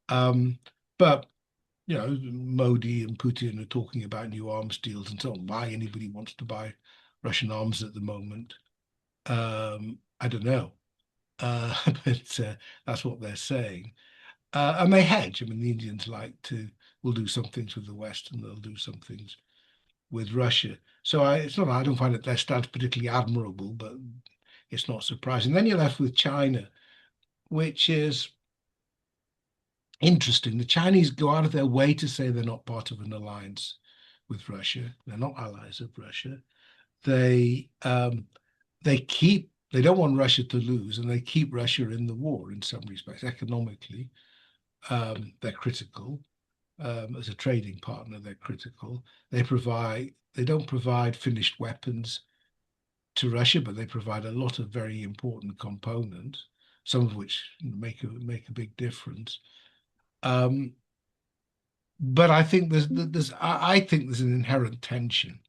Um, but Modi and Putin are talking about new arms deals and so on. Why anybody wants to buy Russian arms at the moment, I don't know. But that's what they're saying. And they hedge. I mean, the Indians will do some things with the West and they'll do some things with Russia. So it's not, I don't find that their stance particularly admirable, but it's not surprising. Then you're left with China, which is interesting. The Chinese go out of their way to say they're not part of an alliance with Russia. They're not allies of Russia. They they don't want Russia to lose, and they keep Russia in the war in some respects. Economically, they're critical. As a trading partner, they're critical. They don't provide finished weapons to Russia, but they provide a lot of very important components, some of which make a big difference. Um, but I think I think there's an inherent tension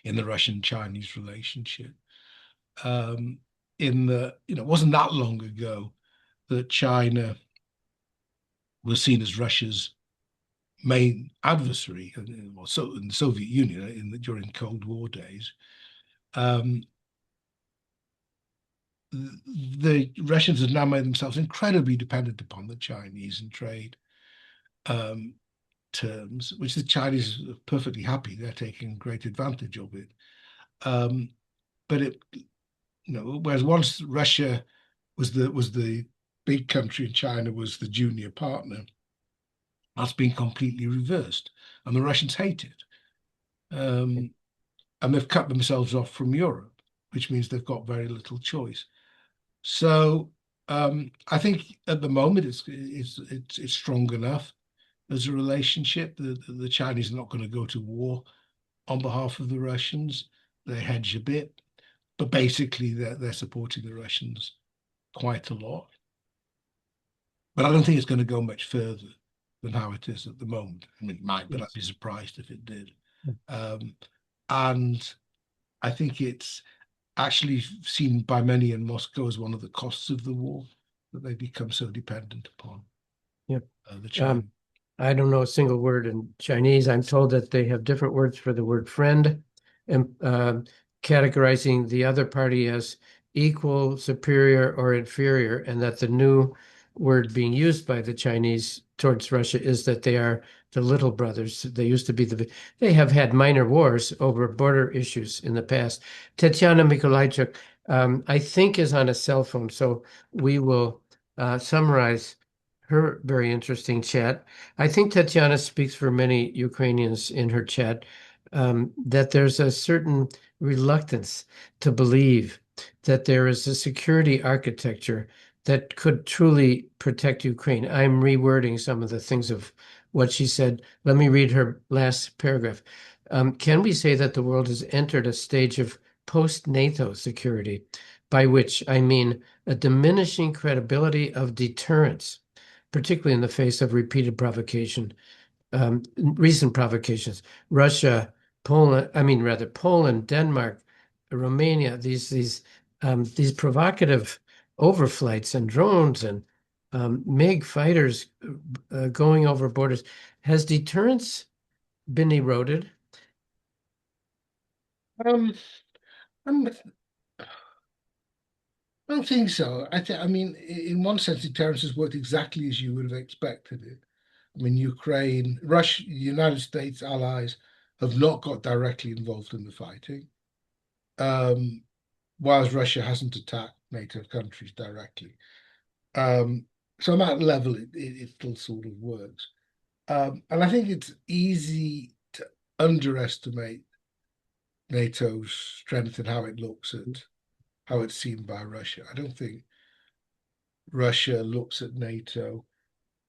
in the Russian-Chinese relationship. Um, in the it wasn't that long ago that China was seen as Russia's main adversary, so in the Soviet Union during Cold War days. Um, the Russians have now made themselves incredibly dependent upon the Chinese in trade um, terms, which the Chinese are perfectly happy. They're taking great advantage of it. Um, but whereas once Russia was the big country and China was the junior partner, that's been completely reversed, and the Russians hate it. And they've cut themselves off from Europe, which means they've got very little choice. So I think at the moment it's strong enough as a relationship. The Chinese are not going to go to war on behalf of the Russians. They hedge a bit, but basically they're supporting the Russians quite a lot. But I don't think it's going to go much further than how it is at the moment. I mean, it might, but I'd Yes. be surprised if it did. Um, and I think it's actually seen by many in Moscow as one of the costs of the war that they become so dependent upon Yep. the China. Um, I don't know a single word in Chinese. I'm told that they have different words for the word friend and categorizing the other party as equal, superior, or inferior, and that the new word being used by the Chinese towards Russia is that they are the little brothers. They used to be they have had minor wars over border issues in the past. Tatiana Mikolajchuk, I think, is on a cell phone, so we will summarize her very interesting chat. I think Tatiana speaks for many Ukrainians in her chat, that there's a certain reluctance to believe that there is a security architecture that could truly protect Ukraine. I'm rewording some of the things of what she said. Let me read her last paragraph. Can we say that the world has entered a stage of post-NATO security, by which I mean a diminishing credibility of deterrence, particularly in the face of repeated provocation, recent provocations? Russia, Poland, I mean, rather, Poland, Denmark, Romania, these provocative overflights and drones and MiG fighters going over borders. Has deterrence been eroded? Um, I'm, I don't think so. I mean, in one sense, deterrence has worked exactly as you would have expected it. I mean, Ukraine, Russia, United States allies have not got directly involved in the fighting, um, whilst Russia hasn't attacked NATO countries directly. Um, so on that level, it still sort of works. And I think it's easy to underestimate NATO's strength and how it looks at how it's seen by Russia. I don't think Russia looks at NATO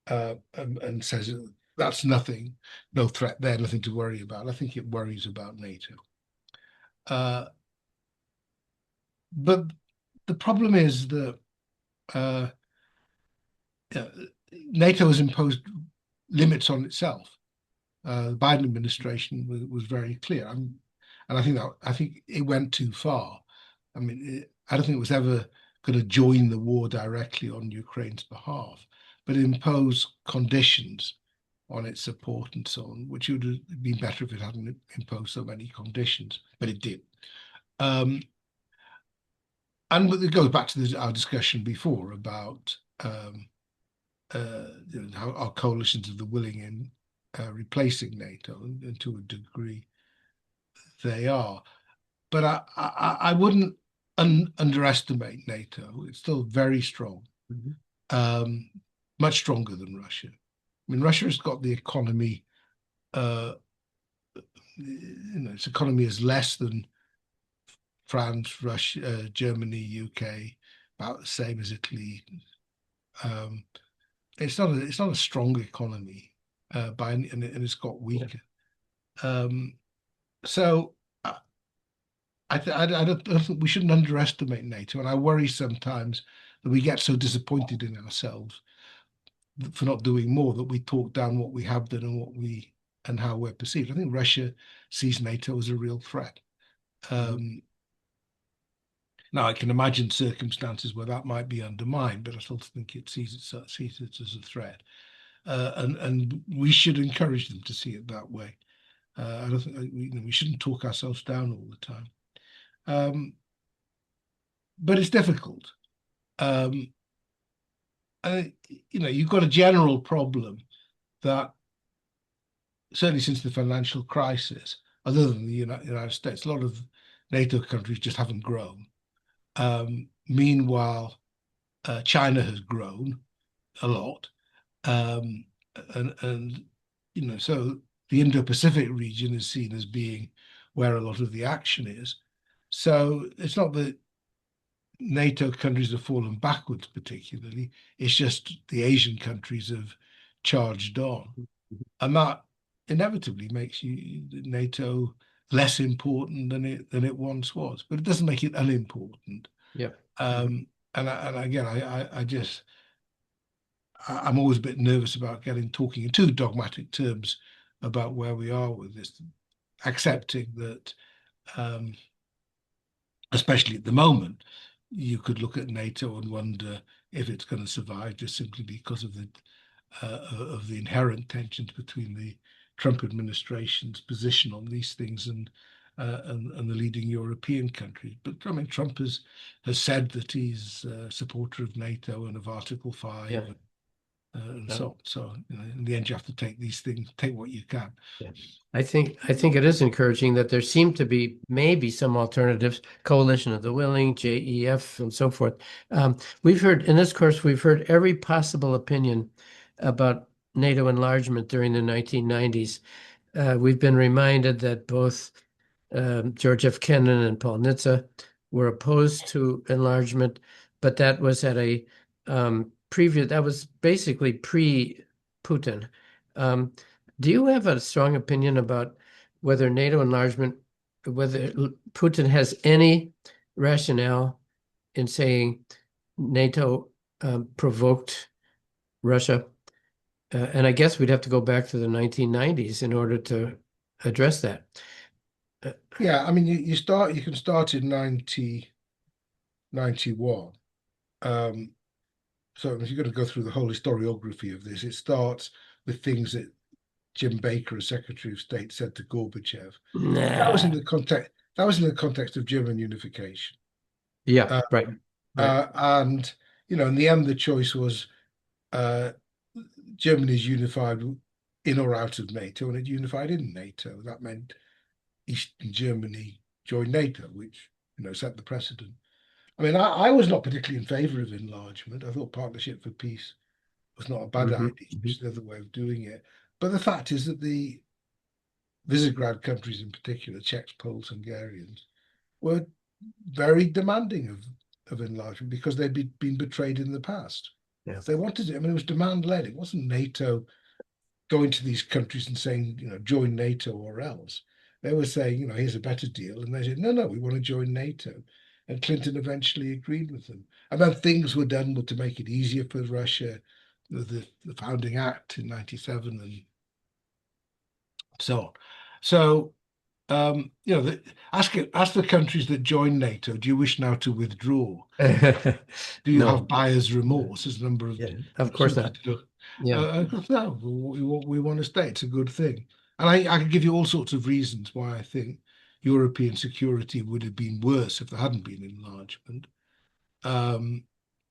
and says that's nothing, no threat there, nothing to worry about. I think it worries about NATO. Uh, but the problem is that uh, NATO has imposed limits on itself. The Biden administration was very clear, and I think it went too far. I mean, I don't think it was ever going to join the war directly on Ukraine's behalf, but impose conditions on its support and so on, which would have been better if it hadn't imposed so many conditions, but it did. And it goes back to our discussion before about how our coalitions of the willing in replacing NATO, and to a degree they are. But I wouldn't underestimate NATO. It's still very strong, Mhm. um, much stronger than Russia. I mean, Russia has got the economy, its economy is less than France, Russia, Germany, UK, about the same as Italy. Um, it's not a strong economy and it's got Yeah. weaker. Um, so I don't think we shouldn't underestimate NATO, and I worry sometimes that we get so disappointed in ourselves for not doing more that we talk down what we have done and how we're perceived. I think Russia sees NATO as a real threat. Mhm. Um, Now, I can imagine circumstances where that might be undermined, but I still think sees it as a threat, and we should encourage them to see it that way. I don't think we shouldn't talk ourselves down all the time, um, but it's difficult. Um, you've got a general problem that certainly since the financial crisis, other than the United States, a lot of NATO countries just haven't grown. Meanwhile, China has grown a lot, um, and so the Indo-Pacific region is seen as being where a lot of the action is. So it's not that NATO countries have fallen backwards particularly. It's just the Asian countries have charged on, and that inevitably makes NATO less important than it once was. But it doesn't make it unimportant. Yeah. Mhm. Um, and again, I'm always a bit nervous about getting talking in too dogmatic terms about where we are with this, Yeah. accepting that, um, especially at the moment, you could look at NATO and wonder if it's going to survive just simply because of the inherent tensions between the Trump administration's position on these things and the leading European countries. But I mean, Trump has said that he's a supporter of NATO and of Article Yeah. 5 and so Um, on. So in the end, you have to take these things, take what you can. yeah. I think it is encouraging that there seem to be maybe some alternatives, Coalition of the Willing, JEF, and so forth. We've heard in this course, we've heard every possible opinion about NATO enlargement during the 1990s. We've been reminded that both George F. Kennan and Paul Nitze were opposed to enlargement, but that was at a that was basically pre-Putin. Um, do you have a strong opinion about whether NATO enlargement, whether Putin has any rationale in saying NATO provoked Russia? And I guess we'd have to go back to the 1990s in order to address that. Uh, Yeah, I mean, you can start in 1991. So if you're going to go through the whole historiography of this, it starts with things that Jim Baker, as Secretary of State, said to Gorbachev. That was in Nah. the context. That was in the context of German unification. Yeah, Uh, right, right. and in the end, the choice was uh, Germany is unified in or out of NATO, and it unified in NATO. That meant Eastern Germany joined NATO, which set the precedent. I mean, I was not particularly in favour of enlargement. I thought Partnership for Peace was not a bad Hmm. idea, which is the other way of doing it. But the fact is that the Visegrad countries, in particular, Czechs, Poles, Hungarians, were very demanding of enlargement because been betrayed in the past. Yeah. They wanted it. I mean, it was demand led. It wasn't NATO going to these countries and saying, join NATO or else. They were saying, here's a better deal. And they said, no, no, we want to join NATO. And Clinton eventually agreed with them. And then things were done to make it easier for Russia, the Founding Act in 97 and so on. So, ask the countries that join NATO, do you wish now to withdraw? Do you have No. buyer's Yeah. remorse? As a number of Yeah. Of course soldiers not. do. Yeah. No, we want to stay. It's a good thing. And I could give you all sorts of reasons why I think European security would have been worse if there hadn't been enlargement um,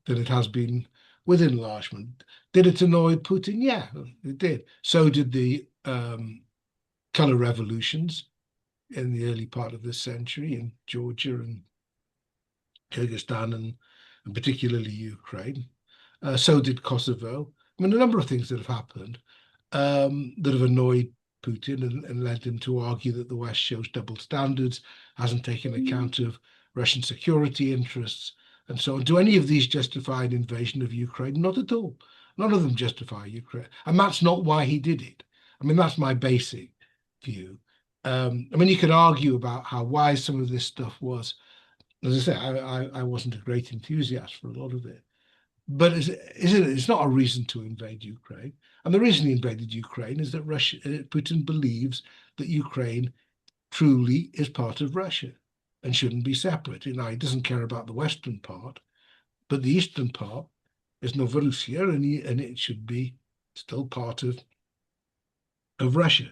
than it has been with enlargement. Did it annoy Putin? Yeah, it did. So did the color revolutions in the early part of this century in Georgia and Kyrgyzstan and particularly Ukraine. So did Kosovo. I mean, a number of things that have happened that have annoyed Putin and led him to argue that the West shows double standards, hasn't taken account of Russian security interests, and so on. Do any of these justify an invasion of Ukraine? Not at all. None of them justify Ukraine. And that's not why he did it. I mean, that's my basic view. I mean, you could argue about how wise some of this stuff was. As I say, I wasn't a great enthusiast for a lot of it. But it's not a reason to invade Ukraine. And the reason he invaded Ukraine is that Putin believes that Ukraine truly is part of Russia and shouldn't be separate. Now, he doesn't care about the western part, but the eastern part is Novorossiya, and it should be still part of Russia.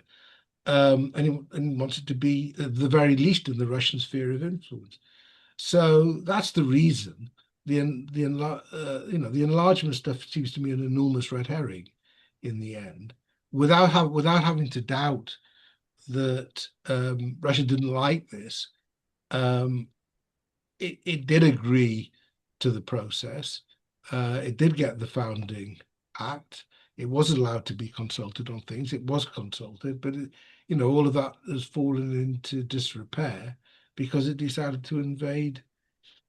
And he wants it to be, at the very least, in the Russian sphere of influence. So that's the reason. The enlargement stuff seems to me an enormous red herring in the end, without having to doubt that Russia didn't like this. Um, it did agree to the process. It did get the founding act. It was allowed to be consulted on things. It was consulted, but all of that has fallen into disrepair because it decided to invade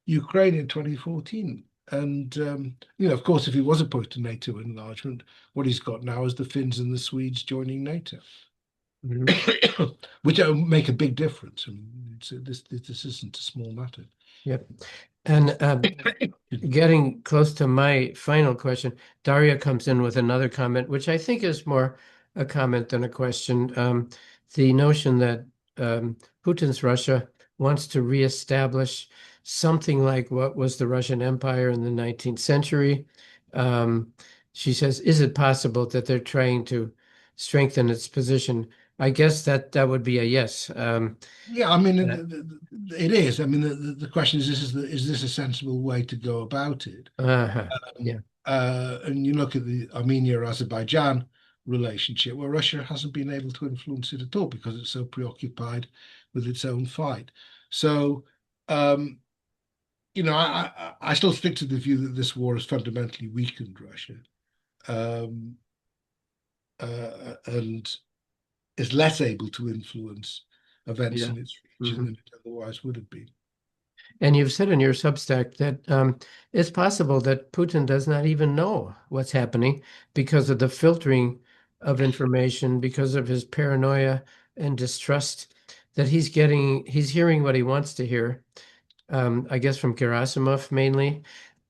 Ukraine in 2014. And of course, if he was opposed to NATO enlargement, what he's got now is the Finns and the Swedes joining NATO, Mhm. which make a big difference. I mean, this isn't a small matter. Yep. And getting close to my final question, Daria comes in with another comment, which I think is more a comment than a question. The notion that Putin's Russia wants to reestablish something like what was the Russian Empire in the 19th century. Um, she says, is it possible that they're trying to strengthen its position? I guess that would be a yes. Yeah, I mean, Uh, it is. I mean, the question is this a sensible way to go about it? uh-huh. Um, Yeah. and you look at the Armenia-Azerbaijan relationship, where Russia hasn't been able to influence it at all because it's so preoccupied with its own fight. So, um, I still stick to the view that this war has fundamentally weakened Russia, um, and is less able to influence events Yeah. in its region Mhm. than it otherwise would have been. And you've said in your Substack that it's possible that Putin does not even know what's happening because of the filtering of information, because of his paranoia and distrust that he's hearing what he wants to hear, I guess from Gerasimov mainly.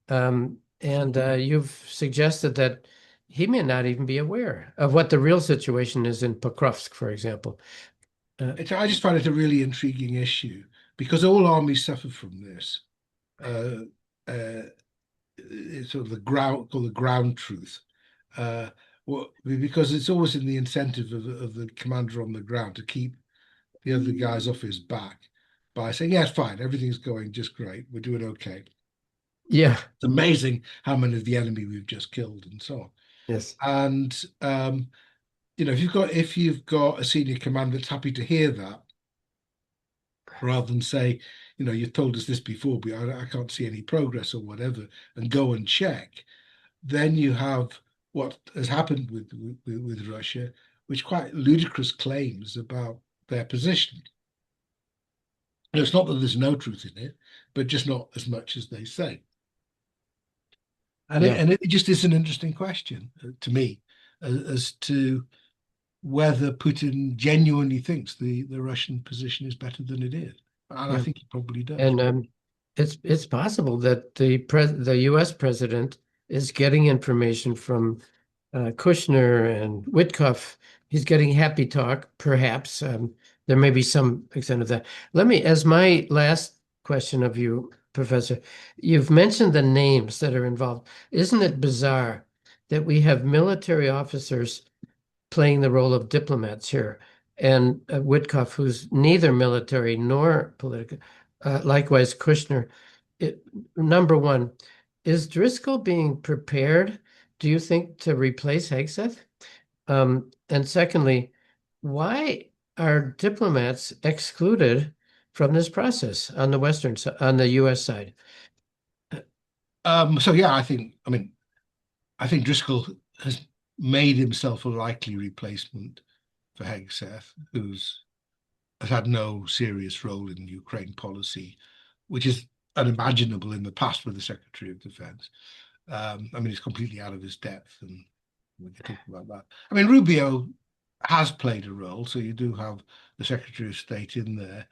And you've suggested that he may not even be aware of what the real situation is in Pokrovsk, for example. Uh, I just find it a really intriguing issue because all armies suffer from this. Uh, uh, it's sort of the ground called the ground truth. Because it's always in the incentive of the commander on the ground to keep the other guys off his back by saying, "Yeah, fine, everything's going just great. We're doing okay. yeah. It's amazing how many of the enemy we've just killed, and so on." Yes. And if you've got a senior commander that's happy to hear that, rather than say, you've told us this before, but I can't see any progress or whatever, and go and check, then you have what has happened with Russia, which quite ludicrous claims about their position. And it's not that there's no truth in it, but just not as much as they say. And it, Yeah. and it just is an interesting question to me as to whether Putin genuinely thinks the Russian position is better than it is. And I Yeah. think he probably does. And it's possible that the U.S. president is getting information from Kushner and Witkoff. He's getting happy talk, perhaps. There may be some extent of that. Let me, as my last question of you, Professor, you've mentioned the names that are involved. Isn't it bizarre that we have military officers playing the role of diplomats here, and Witkoff, who's neither military nor political, likewise Kushner. It, number one, is Driscoll being prepared, do you think, to replace Hegseth? And secondly, why are diplomats excluded from this process on the on the U.S. side? So yeah, I think Driscoll has made himself a likely replacement for Hegseth, who's has had no serious role in Ukraine policy, which is unimaginable in the past with the Secretary of Defense. He's completely out of his depth, and we can talk about that. Rubio has played a role, so you do have the Secretary of State in there.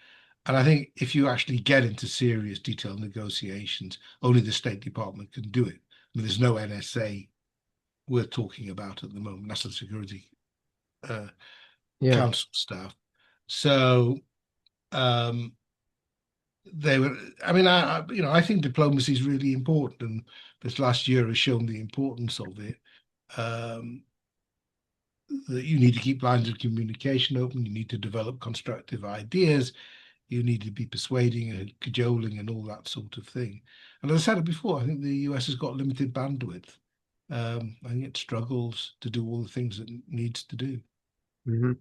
And I think if you actually get into serious detailed negotiations, only the State Department can do it. There's no NSA worth talking about at the moment, National Security uh, Yeah, Council staff. So um, they were. I think diplomacy is really important, and this last year has shown the importance of it. Um, that you need to keep lines of communication open. You need to develop constructive ideas. You need to be persuading and cajoling and all that sort of thing. And as I said it before, I think the US has got limited bandwidth. I think it struggles to do all the things that it needs to do. hmm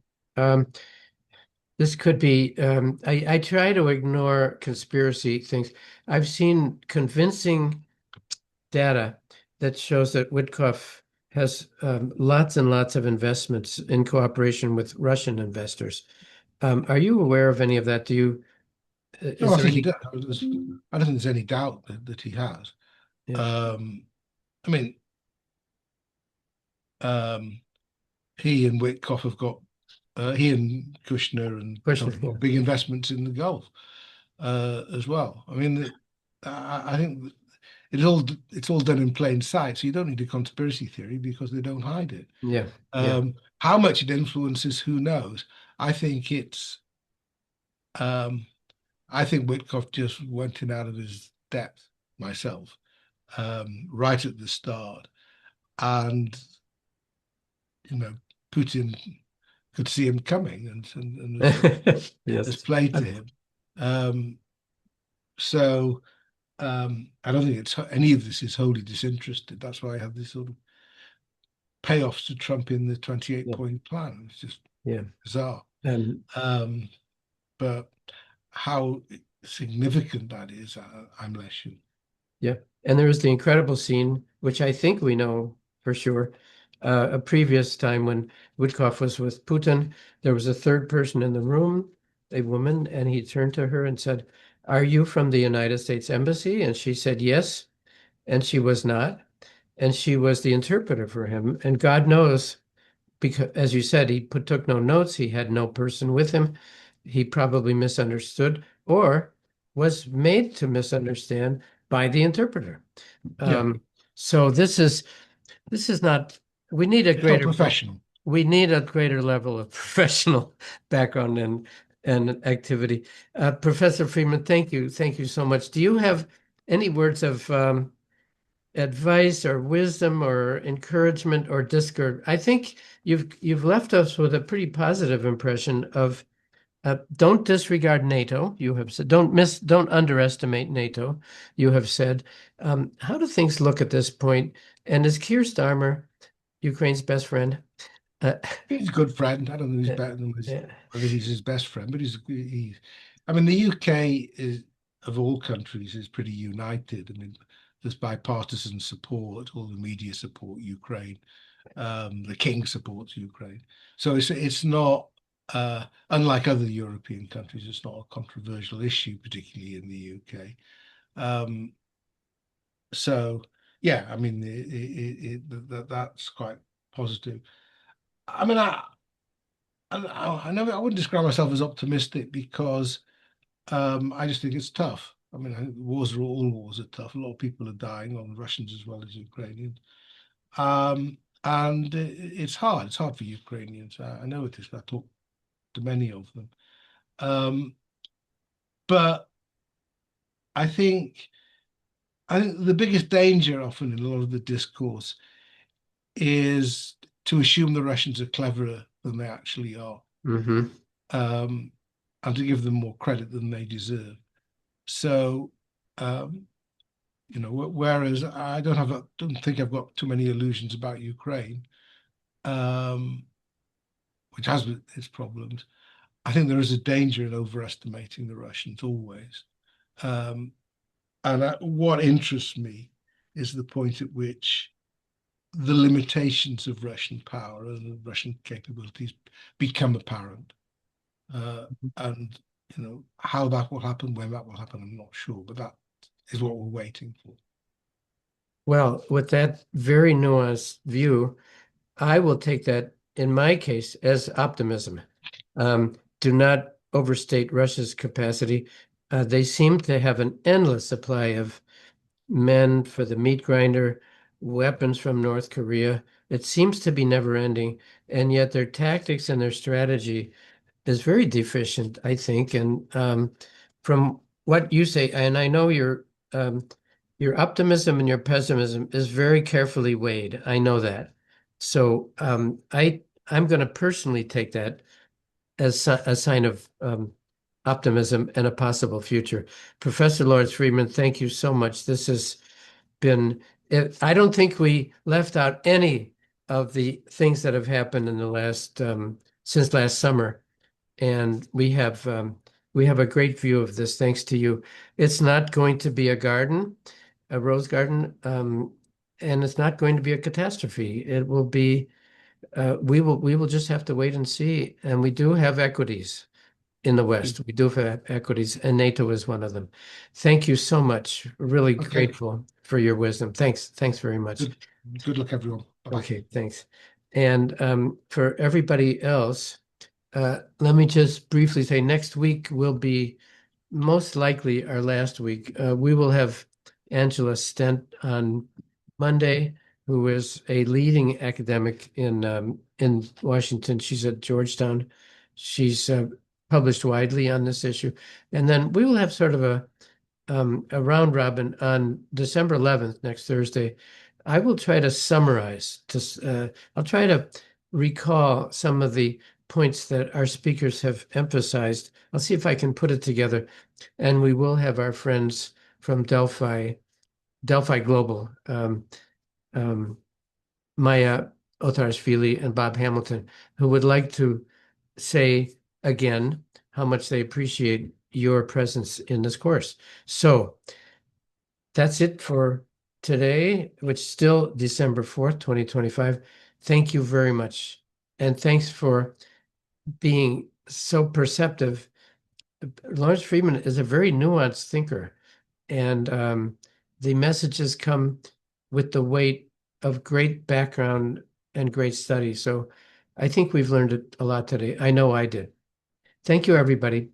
this could be, I try to ignore conspiracy things. I've seen convincing data that shows that Witkoff has lots and lots of investments in cooperation with Russian investors. Are you aware of any of that? No, Is I there think he any? does. I don't think there's any doubt that he has. Yeah, Um, I mean, um, he and Witkoff have got, he and Kushner and Witkoff Kushner, have yeah. got big investments in the Gulf as well. I think it's all done in plain sight, so you don't need a conspiracy theory because they don't hide it. Yeah, yeah. How much it influences, who knows? I think it's, um, I think Witkoff just went in out of his depth myself, right at the start, and you know, Putin could see him coming and has Yes. played to him. Um, so I don't think it's any of this is wholly disinterested. That's why I have this sort of payoffs to Trump in the 28 Yeah, point plan. It's just yeah. bizarre. Um, Um, but how significant that is, I'm less sure. Yeah. And there was the incredible scene, which I think we know for sure. A previous time when Witkoff was with Putin, there was a third person in the room, a woman, and he turned to her and said, "Are you from the United States Embassy?" And she said, "Yes." And she was not. And she was the interpreter for him. And God knows, because as you said, took no notes. He had no person with him. He probably misunderstood or was made to misunderstand by the interpreter. Yeah, Um, so this is not. We need a it's not greater professional. we need a greater level of professional background and activity. Professor Freeman, thank you so much. Do you have any words of advice or wisdom or encouragement or discord? I think you've left us with a pretty positive impression of don't disregard NATO. You have said don't underestimate NATO. You have said how do things look at this point? And is Keir Starmer Ukraine's best friend? Uh, He's a good friend. I don't think he's yeah, better than yeah. whether he's his best friend, but I mean, the UK is of all countries is pretty united. I mean, there's bipartisan support. All the media support Ukraine. The king supports Ukraine. So it's not unlike other European countries. It's not a controversial issue, particularly in the UK. Um, so yeah, I mean, that's quite positive. I mean, I never, I wouldn't describe myself as optimistic because I just think it's tough. I mean, I think all wars are tough. A lot of people are dying, on Russians as well as Ukrainians. And it's hard. It's hard for Ukrainians. I know it is. I talk to many of them. Um, but I think I think the biggest danger often in a lot of the discourse is to assume the Russians are cleverer than they actually are, Hmm. um, and to give them more credit than they deserve. So, um, whereas don't think I've got too many illusions about Ukraine, um, which has its problems. I think there is a danger in overestimating the Russians always. Um, and what interests me is the point at which the limitations of Russian power and Russian capabilities become apparent. Uh, and how that will happen, when that will happen, I'm not sure, but that is what we're waiting for. Well, with that very nuanced view, I will take that in my case as optimism. Do not overstate Russia's capacity. They seem to have an endless supply of men for the meat grinder, weapons from North Korea. It seems to be never ending, and yet their tactics and their strategy is very deficient, I think. And from what you say, and I know your optimism and your pessimism is very carefully weighed. I know that. So I'm going to personally take that as a sign of optimism and a possible future. Professor Lawrence Freedman, thank you so much. This has been, I don't think we left out any of the things that have happened in the last, since last summer. And we have a great view of this thanks to you. It's not going to be a garden, a rose garden, and it's not going to be a catastrophe. It will be we will just have to wait and see. And we do have equities in the West. We do have equities, and NATO is one of them. Thank you so much. Really Okay, grateful for your wisdom. Thanks. Thanks very much. good good luck, everyone. Bye bye. Okay, thanks. And for everybody else, let me just briefly say next week will be most likely our last week. We will have Angela Stent on Monday, who is a leading academic in Washington. She's at Georgetown. She's published widely on this issue. And then we will have sort of a round robin on December 11th, next Thursday. I will try to summarize. I'll try to recall some of the points that our speakers have emphasized. I'll see if I can put it together, and we will have our friends from Delphi Global, um, Maya Otarashvili and Bob Hamilton, who would like to say again how much they appreciate your presence in this course. So that's it for today, which is still December 4th, 2025. Thank you very much. And thanks for being so perceptive. Lawrence Freeman is a very nuanced thinker, and the messages come with the weight of great background and great study. So I think we've learned a lot today. I know I did. Thank you, everybody.